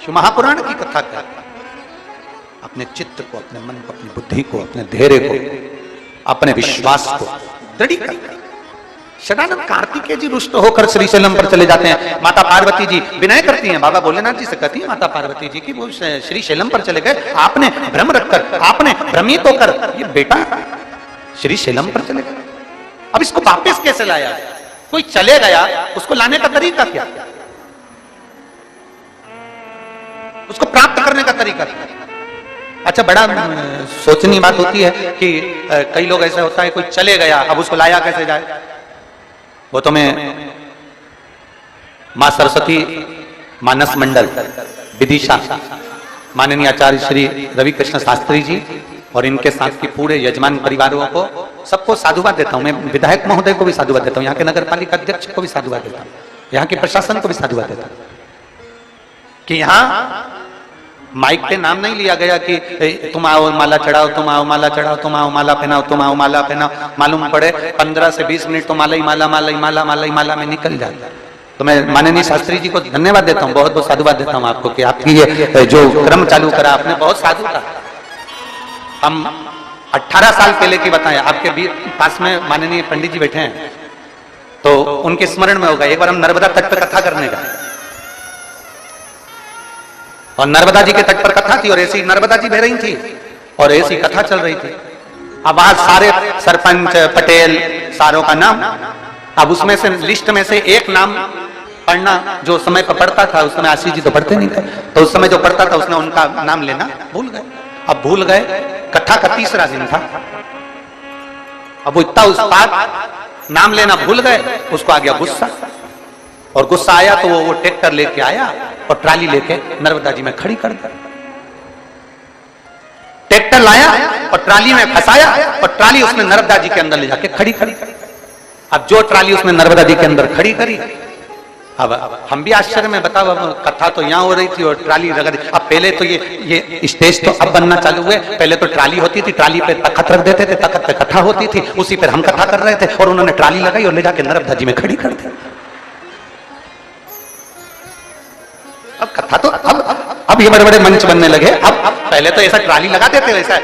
शिव महापुराण की कथा कह रहे। अपने चित्त को, अपने मन को, अपनी बुद्धि को, अपने धैर्य को, अपने विश्वास को दृढ़ कर। शतानंद कार्तिकेय जी रुष्ट होकर श्रीशैलम पर चले जाते हैं। माता पार्वती जी विनय करती हैं, बाबा भोलेनाथ जी से कहती है माता पार्वती जी की वो श्रीशैलम पर चले गए, आपने भ्रम रखकर, आपने भ्रमित होकर ये बेटा श्रीशैलम पर चले गए, अब इसको वापस कैसे लाया? कोई चले गया, उसको लाने का तरीका क्या? उसको प्राप्त करने का तरीका क्या? अच्छा, बड़ा सोचनी बात होती है कि कई लोग ऐसा होता है, कोई चले गया, अब उसको लाया कैसे जाए? वो तो मैं मां सरस्वती मानस मंडल विदिशा, माननीय आचार्य श्री रवि कृष्ण शास्त्री जी और इनके साथ के पूरे यजमान परिवारों को सबको साधुवाद देता हूं। मैं विधायक महोदय को भी साधुवाद देता हूं, यहाँ के नगर पालिका अध्यक्ष को भी साधुवाद देता हूं, यहाँ के प्रशासन को भी साधुवाद देता हूं कि यहाँ माइक पे नाम नहीं लिया गया कि तुम आओ माला चढ़ाओ, तुम आओ माला चढ़ाओ, तुम आओ माला पहनाओ, तुम आओ माला पहनाओ। मालूम पड़े 15 से 20 मिनट तो माला ही माला, माला ही माला, माला ही माला में निकल जाता। तो मैं माननीय शास्त्री जी को धन्यवाद देता हूँ, बहुत बहुत साधुवाद देता हूँ आपको कि आपकी ये जो क्रम चालू करा आपने, बहुत साधु था। हम 18 साल पहले की बताएं, आपके पास में माननीय पंडित जी बैठे हैं तो उनके स्मरण में होगा, एक बार हम नर्मदा तट पर कथा करने गए और नर्मदा जी के तट पर कथा थी और ऐसी नर्मदा जी बह रही थी और ऐसी कथा चल रही थी। अब आज सारे सरपंच पटेल सारों का नाम, अब उसमें से लिस्ट में से एक नाम पढ़ना जो समय पर पढ़ता था, उस समय आशीष जी तो पढ़ते नहीं थे, तो उस समय जो पढ़ता था उसने उनका नाम लेना भूल गए। अब भूल गए, कथा का तीसरा दिन था, अब वो इतना उस्ताद नाम लेना भूल गए, उसको आ गया गुस्सा और गुस्सा आया तो वो ट्रैक्टर लेके आया और ट्राली लेके नर्मदा जी में खड़ी कर दी। ट्रैक्टर लाया और ट्राली में फंसाया और ट्राली उसने नर्मदा जी के अंदर ले जाके खड़ी करी। अब जो ट्राली उसने नर्मदा जी के अंदर खड़ी करी, अब हम भी आश्चर्य में, बताओ अब कथा तो यहाँ हो रही थी और ट्राली लगा दी। अब पहले तो ये स्टेज तो अब बनना चालू हुए, पहले तो ट्राली होती थी, ट्राली पे तखत रख देते थे, तखत पे कथा होती थी, उसी पर हम कथा कर रहे थे और उन्होंने ट्राली लगाई और ले जाके नर्मदा जी में खड़ी कर दी। अब कथा तो अब ये बड़े बड़े मंच बनने लगे। अब पहले तो ऐसा ट्राली लगा देते, वैसा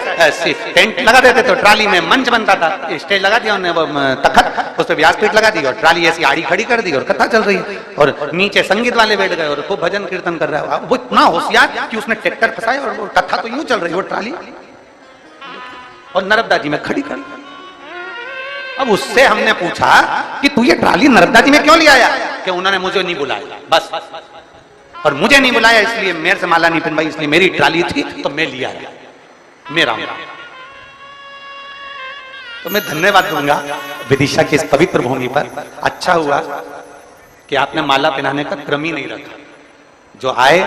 टेंट लगा देते तो ट्राली में मंच बनता था, स्टेज लगा दिया उन्होंने, तखत उस पर व्यासपीठ लगा दी और ट्राली ऐसी आड़ी खड़ी कर दी और कथा चल रही है और नीचे संगीत वाले बैठ गए और खूब भजन कीर्तन कर रहा है। वो इतना होशियार कि उसने ट्रैक्टर फंसाया और वो कथा तो यूं चल रही है, वो ट्राली और नर्मदा जी में खड़ी कर। अब उससे हमने पूछा कि तू ये ट्राली नर्मदा जी में क्यों ले आया? कि उन्होंने मुझे नहीं बुलाया, बस, और मुझे नहीं बुलाया इसलिए मेरे से माला नहीं पहनवाई, इसलिए मेरी ट्राली थी तो मैं लिया मेरा। तो मैं धन्यवाद दूंगा विदिशा की इस पवित्र भूमि पर। अच्छा हुआ कि आपने माला पहनाने का क्रम ही नहीं रखा। जो आए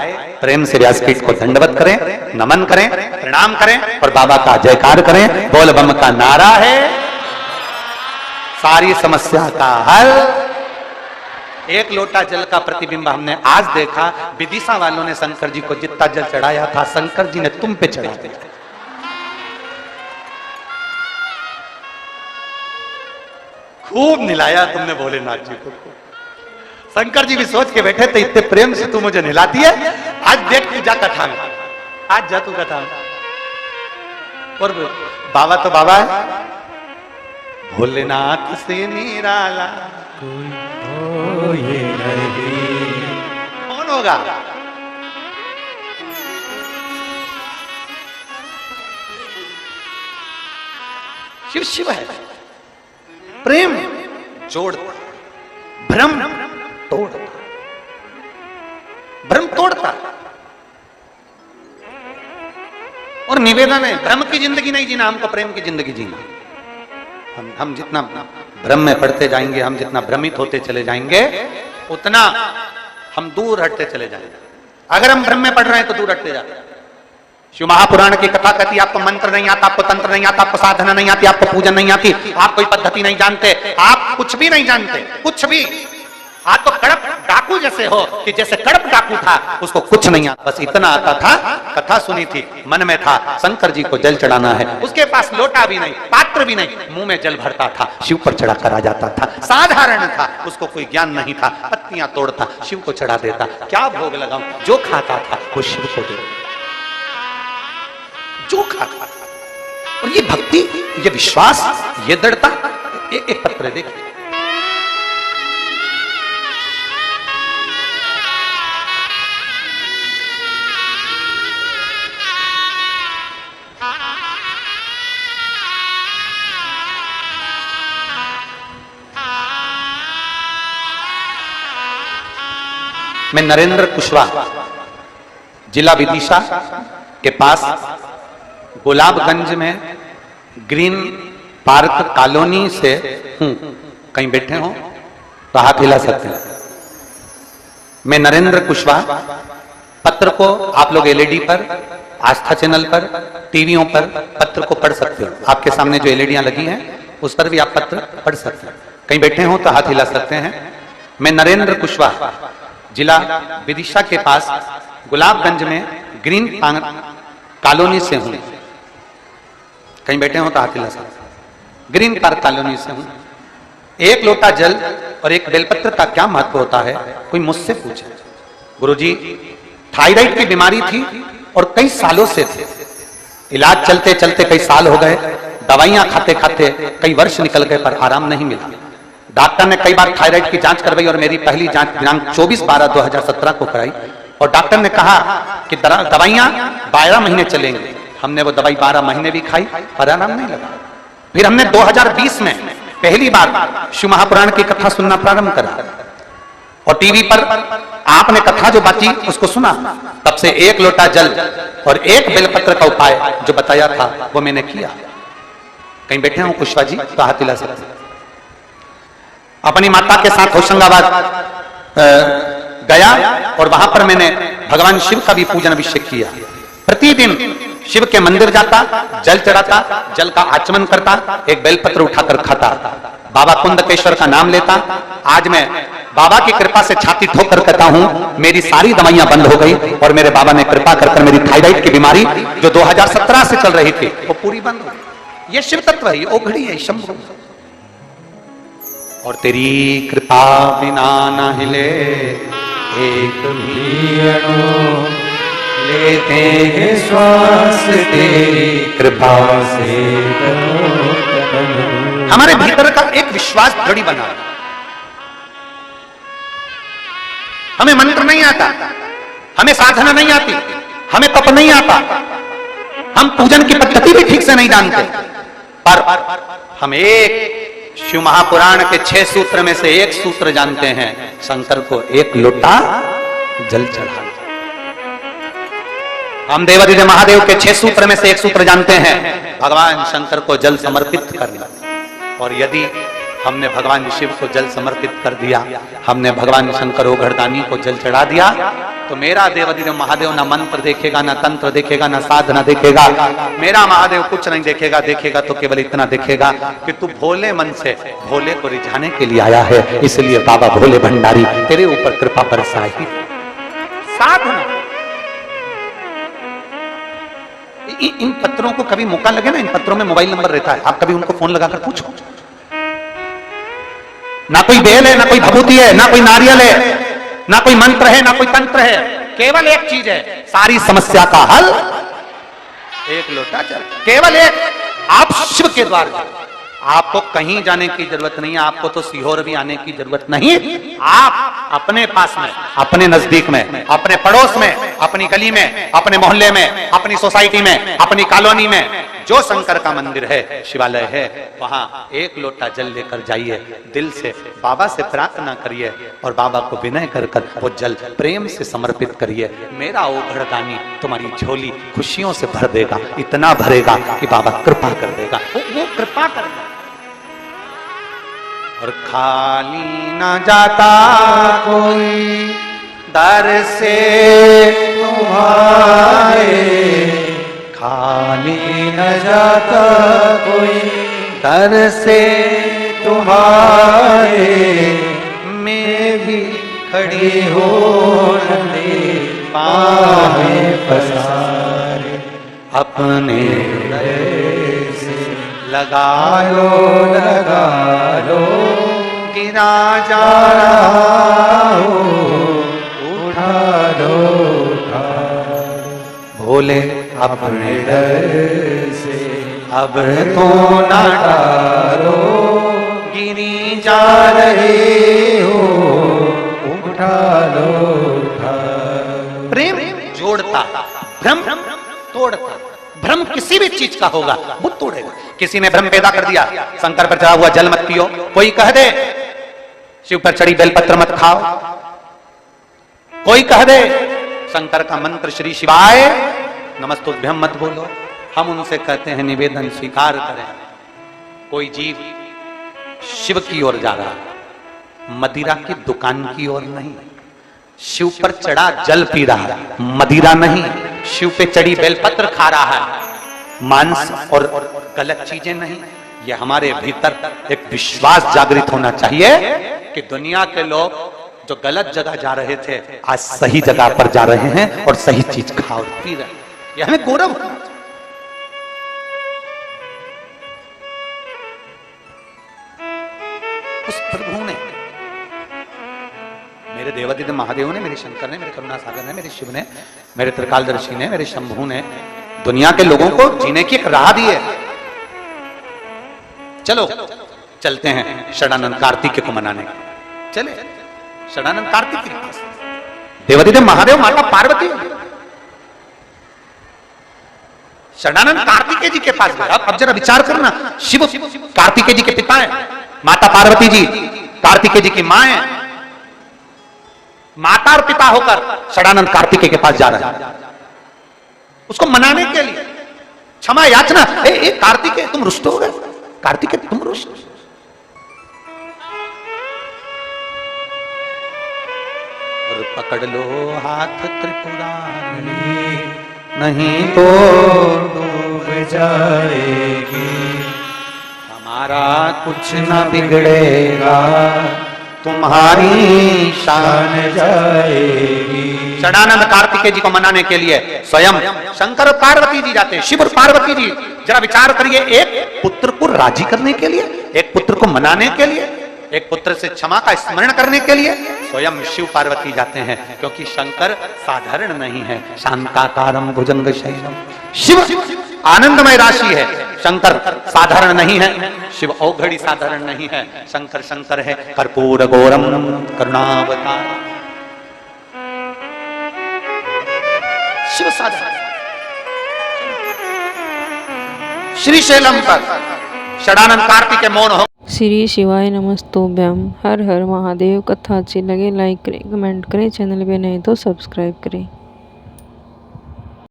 प्रेम से व्यासपीठ को दंडवत करें, नमन करें, प्रणाम करें और बाबा का जयकार करें। बोल बम का नारा है, सारी समस्या का हल। एक लोटा जल का प्रतिबिंब हमने आज देखा। विदिशा वालों ने शंकर जी को जितना जल चढ़ाया था, शंकर जी ने तुम पे चढ़ा दिया। खूब निलाया तुमने भोलेनाथ जी को। शंकर जी भी सोच के बैठे थे, इतने प्रेम से तू मुझे निलाती है, आज देख तू जा कथा में, आज जा तू कथा में। और बाबा तो बाबा है, भोलेनाथ से निराला ये नहीं कौन होगा? शिव शिव है। प्रेम जोड़ता, भ्रम तोड़ता, भ्रम तोड़ता। और निवेदन है, भ्रम की जिंदगी नहीं जीना, हमको प्रेम की जिंदगी जीना। हम जितना भ्रम में पड़ते जाएंगे, हम जितना भ्रमित होते चले जाएंगे, उतना हम दूर हटते चले जाएंगे। अगर हम भ्रम में पड़ रहे हैं तो दूर हटते जाते हैं। शिव महापुराण की कथा कहती है, आपको मंत्र नहीं आता, आपको तंत्र नहीं आता, आपको साधना नहीं आती, आपको पूजन नहीं आती, आप कोई पद्धति नहीं जानते, आप कुछ भी नहीं जानते, कुछ भी। आज तो कड़प डाकू जैसे हो कि जैसे कड़प डाकू था, उसको कुछ नहीं आता, बस इतना आता था, कथा सुनी थी, मन में था शंकर जी को जल चढ़ाना है, उसके पास लोटा भी नहीं, पात्र भी नहीं, मुंह में जल भरता था, शिव पर चढ़ा कर आ जाता था, साधारण था, उसको कोई ज्ञान नहीं था, पत्तियां तोड़ता, शिव को चढ़ा देता, क्या भोग लगाऊं, जो खाता था वो शिव को दे, जो खाता था। और ये भक्ति, ये विश्वास, ये दृढ़ता, एक पत्र देखिए, मैं नरेंद्र कुशवाहा, जिला विदिशा के पास गुलाबगंज में ग्रीन पार्क कॉलोनी से हूं। कहीं बैठे हो तो हाथ हिला सकते हैं। मैं नरेंद्र कुशवाहा, पत्र को आप लोग एलईडी पर, आस्था चैनल पर, टीवियों पर पत्र को पढ़ सकते हो। आपके सामने जो एलईडियां लगी हैं उस पर भी आप पत्र पढ़ सकते हैं। कहीं बैठे हो तो हाथ हिला सकते हैं। मैं नरेंद्र कुशवाहा, जिला विदिशा के पास गुलाबगंज में ग्रीन कॉलोनी से हूं। कहीं बैठे हो तो हाथ हिला सकते हैं। ग्रीन पार्क कॉलोनी से हूं। एक लोटा जल और एक बेलपत्र का क्या महत्व होता है, कोई मुझसे पूछे। गुरुजी, थायराइड की बीमारी थी और कई सालों से थे, इलाज चलते चलते कई साल हो गए, दवाइयां खाते खाते कई वर्ष निकल गए पर आराम नहीं मिला। डॉक्टर ने कई बार थायराइड की जांच करवाई और मेरी पहली जांच दिनांक 24/12/2017 को कराई और डॉक्टर ने कहा कि दवाइयां 12 महीने चलेंगे। हमने वो दवाई 12 महीने भी खाई पर आराम नहीं लगा। फिर हमने 2020 में पहली बार शिव महापुराण की कथा सुनना प्रारंभ करा और टीवी पर आपने कथा जो बाती उसको सुना। तब से एक लोटा जल और एक बेलपत्र का उपाय जो बताया था वो मैंने किया। कहीं बैठे हो कुशवाहा जी तो हाथ हिला सकते। अपनी माता के साथ होशंगाबाद गया और वहां पर मैंने भगवान शिव का भी पूजन अभिषेक किया। प्रतिदिन शिव के मंदिर जाता, जल चढ़ाता, जल का आचमन करता, एक बेलपत्र उठाकर खाता, बाबा कुंदकेश्वर का नाम लेता। आज मैं बाबा की कृपा से छाती ठोक कर कहता हूं मेरी सारी दवाइयां बंद हो गई और मेरे बाबा ने कृपा कर मेरी थायराइड की बीमारी जो 2017 से चल रही थी वो पूरी बंद हो गई। ये शिव तत्व है, ये ओघड़ी है, शंभु। और तेरी कृपा बिना न हिले एक भी अणु, लेते हैं श्वास तेरी कृपा से। हमारे भीतर का एक विश्वास दृढ़ बना। हमें मंत्र नहीं आता, हमें साधना नहीं आती, हमें तप नहीं आता, हम पूजन की पद्धति भी ठीक से नहीं जानते, पर हम एक शिव महापुराण के 6 सूत्र में से एक सूत्र जानते हैं, शंकर को एक लोटा जल चढ़ाना। हम देवादिदेव महादेव के 6 सूत्र में से एक सूत्र जानते हैं, भगवान शंकर को जल समर्पित करना। और यदि हमने भगवान शिव को जल समर्पित कर दिया, हमने भगवान शंकर ओघड़दानी को जल चढ़ा दिया, तो मेरा देवादिदेव महादेव ना मंत्र देखेगा, ना तंत्र देखेगा, ना साधना देखेगा। मेरा महादेव कुछ नहीं देखेगा, देखेगा तो केवल इतना देखेगा कि तू भोले मन से भोले को रिझाने के लिए आया है, इसलिए बाबा भोले भंडारी तेरे ऊपर कृपा बरसाई। साधना। इन पत्रों को कभी मौका लगे ना, इन पत्रों में मोबाइल नंबर रहता है, आप कभी उनको फोन लगाकर पूछो। ना कोई बेल है, ना कोई भभूति है, ना कोई नारियल है, ना कोई मंत्र है, ना कोई तंत्र है, केवल एक चीज है, सारी समस्या का हल एक लोटा जल। केवल एक, आप शिव के द्वार जाओ, आपको कहीं जाने की जरूरत नहीं है, आपको तो सीहोर भी आने की जरूरत नहीं। आप अपने पास में, अपने नजदीक में, अपने पड़ोस में, अपनी गली में, अपने मोहल्ले में, अपनी सोसाइटी में, अपनी कॉलोनी में जो शंकर का मंदिर है, शिवालय है, वहां एक लोटा जल लेकर जाइए, दिल से बाबा से प्रार्थना करिए और बाबा को विनय कर कर वो जल प्रेम से समर्पित करिए। मेरा ओघड़दानी तुम्हारी झोली खुशियों से भर देगा, इतना भरेगा कि बाबा कृपा कर देगा, वो कृपा कर देगा। और खाली न जाता कोई दर से तुम्हारे, खाली न जाता कोई दर से तुम्हारे, में भी खड़ी हो नंदे
पावे पसारे,
अपने हृदय से लगा
लगा लो,
गिरा जा
रहा हो, उठा लो, उठा लो।
भोले अपने
हृदय से
अब तो ना
डालो,
गिरी जा
रहे हो, उठा लो, उठा लो।
प्रेम जोड़ता, भ्रम तोड़ता। भ्रम किसी भी चीज का होगा वो तोड़ेगा। किसी ने भ्रम पैदा कर दिया, शंकर पर चढ़ा हुआ जल मत पियो, कोई कह दे शिव पर चढ़ी बेलपत्र मत खाओ, कोई कह दे शंकर का मंत्र श्री शिवाय नमस्तुभ्यम मत बोलो, हम उनसे कहते हैं निवेदन स्वीकार करें। कोई जीव शिव की ओर जा रहा है, मदिरा की दुकान की ओर नहीं। शिव पर चढ़ा जल पी रहा है, मदिरा नहीं। शिव पे चढ़ी बेलपत्र खा रहा है, मांस और गलत चीजें नहीं। ये हमारे भीतर एक विश्वास जागृत होना चाहिए कि दुनिया के लोग जो गलत जगह जा रहे थे आज सही जगह पर जा रहे हैं और सही चीज खा और पी रहे हैं। ये हमें गौरव होना चाहिए। उस प्रभु ने, मेरे देवादिदेव महादेव ने, मेरे शंकर ने, मेरे करुणा सागर ने, मेरे शिव ने, मेरे त्रिकालदर्शी ने, मेरे शंभू ने दुनिया के लोगों को जीने की एक राह दी है। चलो चलते हैं षडानंद कार्तिकेय को मनाने। चले षडानंद कार्तिकेय के पास, देवादिदेव महादेव, माता पार्वती, षडानंद कार्तिकेय जी के पास गए। अब जरा विचार करना, शिव कार्तिकेय जी के पिता है, माता पार्वती जी कार्तिकेय जी की मां है। माता और पिता होकर षडानंद कार्तिकेय के पास जा रहे हैं उसको मनाने के लिए, क्षमा याचना। ए कार्तिकेय तुम रुष्ट हो गए, कार्तिकेय तुम रुष्ट, और पकड़ लो हाथ त्रिपुरारी, नहीं तो
डूब जाएगी,
हमारा कुछ न बिगड़ेगा, तुम्हारी शान
जाएगी।
षडानंद कार्तिकेय जी को मनाने के लिए स्वयं शंकर और पार्वती जी जाते हैं। शिव और पार्वती जी, जरा विचार करिए, एक पुत्र को राजी करने के लिए, एक पुत्र को मनाने के लिए, एक पुत्र से क्षमा का स्मरण करने के लिए स्वयं शिव पार्वती जाते हैं। क्योंकि शंकर साधारण नहीं है, शांताकारम भुजंग शैलम। शिव आनंदमय राशि है, शंकर साधारण नहीं है। शिव औघड़ी साधारण नहीं है, शंकर शंकर है, कर्पूर गौरम करुणावतार। शिव साधारण। श्रीशैलम पर षडानंद कार्तिकेय मौन हो।
श्री शिवाय नमस्तुभ्यम। हर हर महादेव। कथा अच्छी लगे लाइक करें, कमेंट करें, चैनल पे नए तो सब्सक्राइब करें।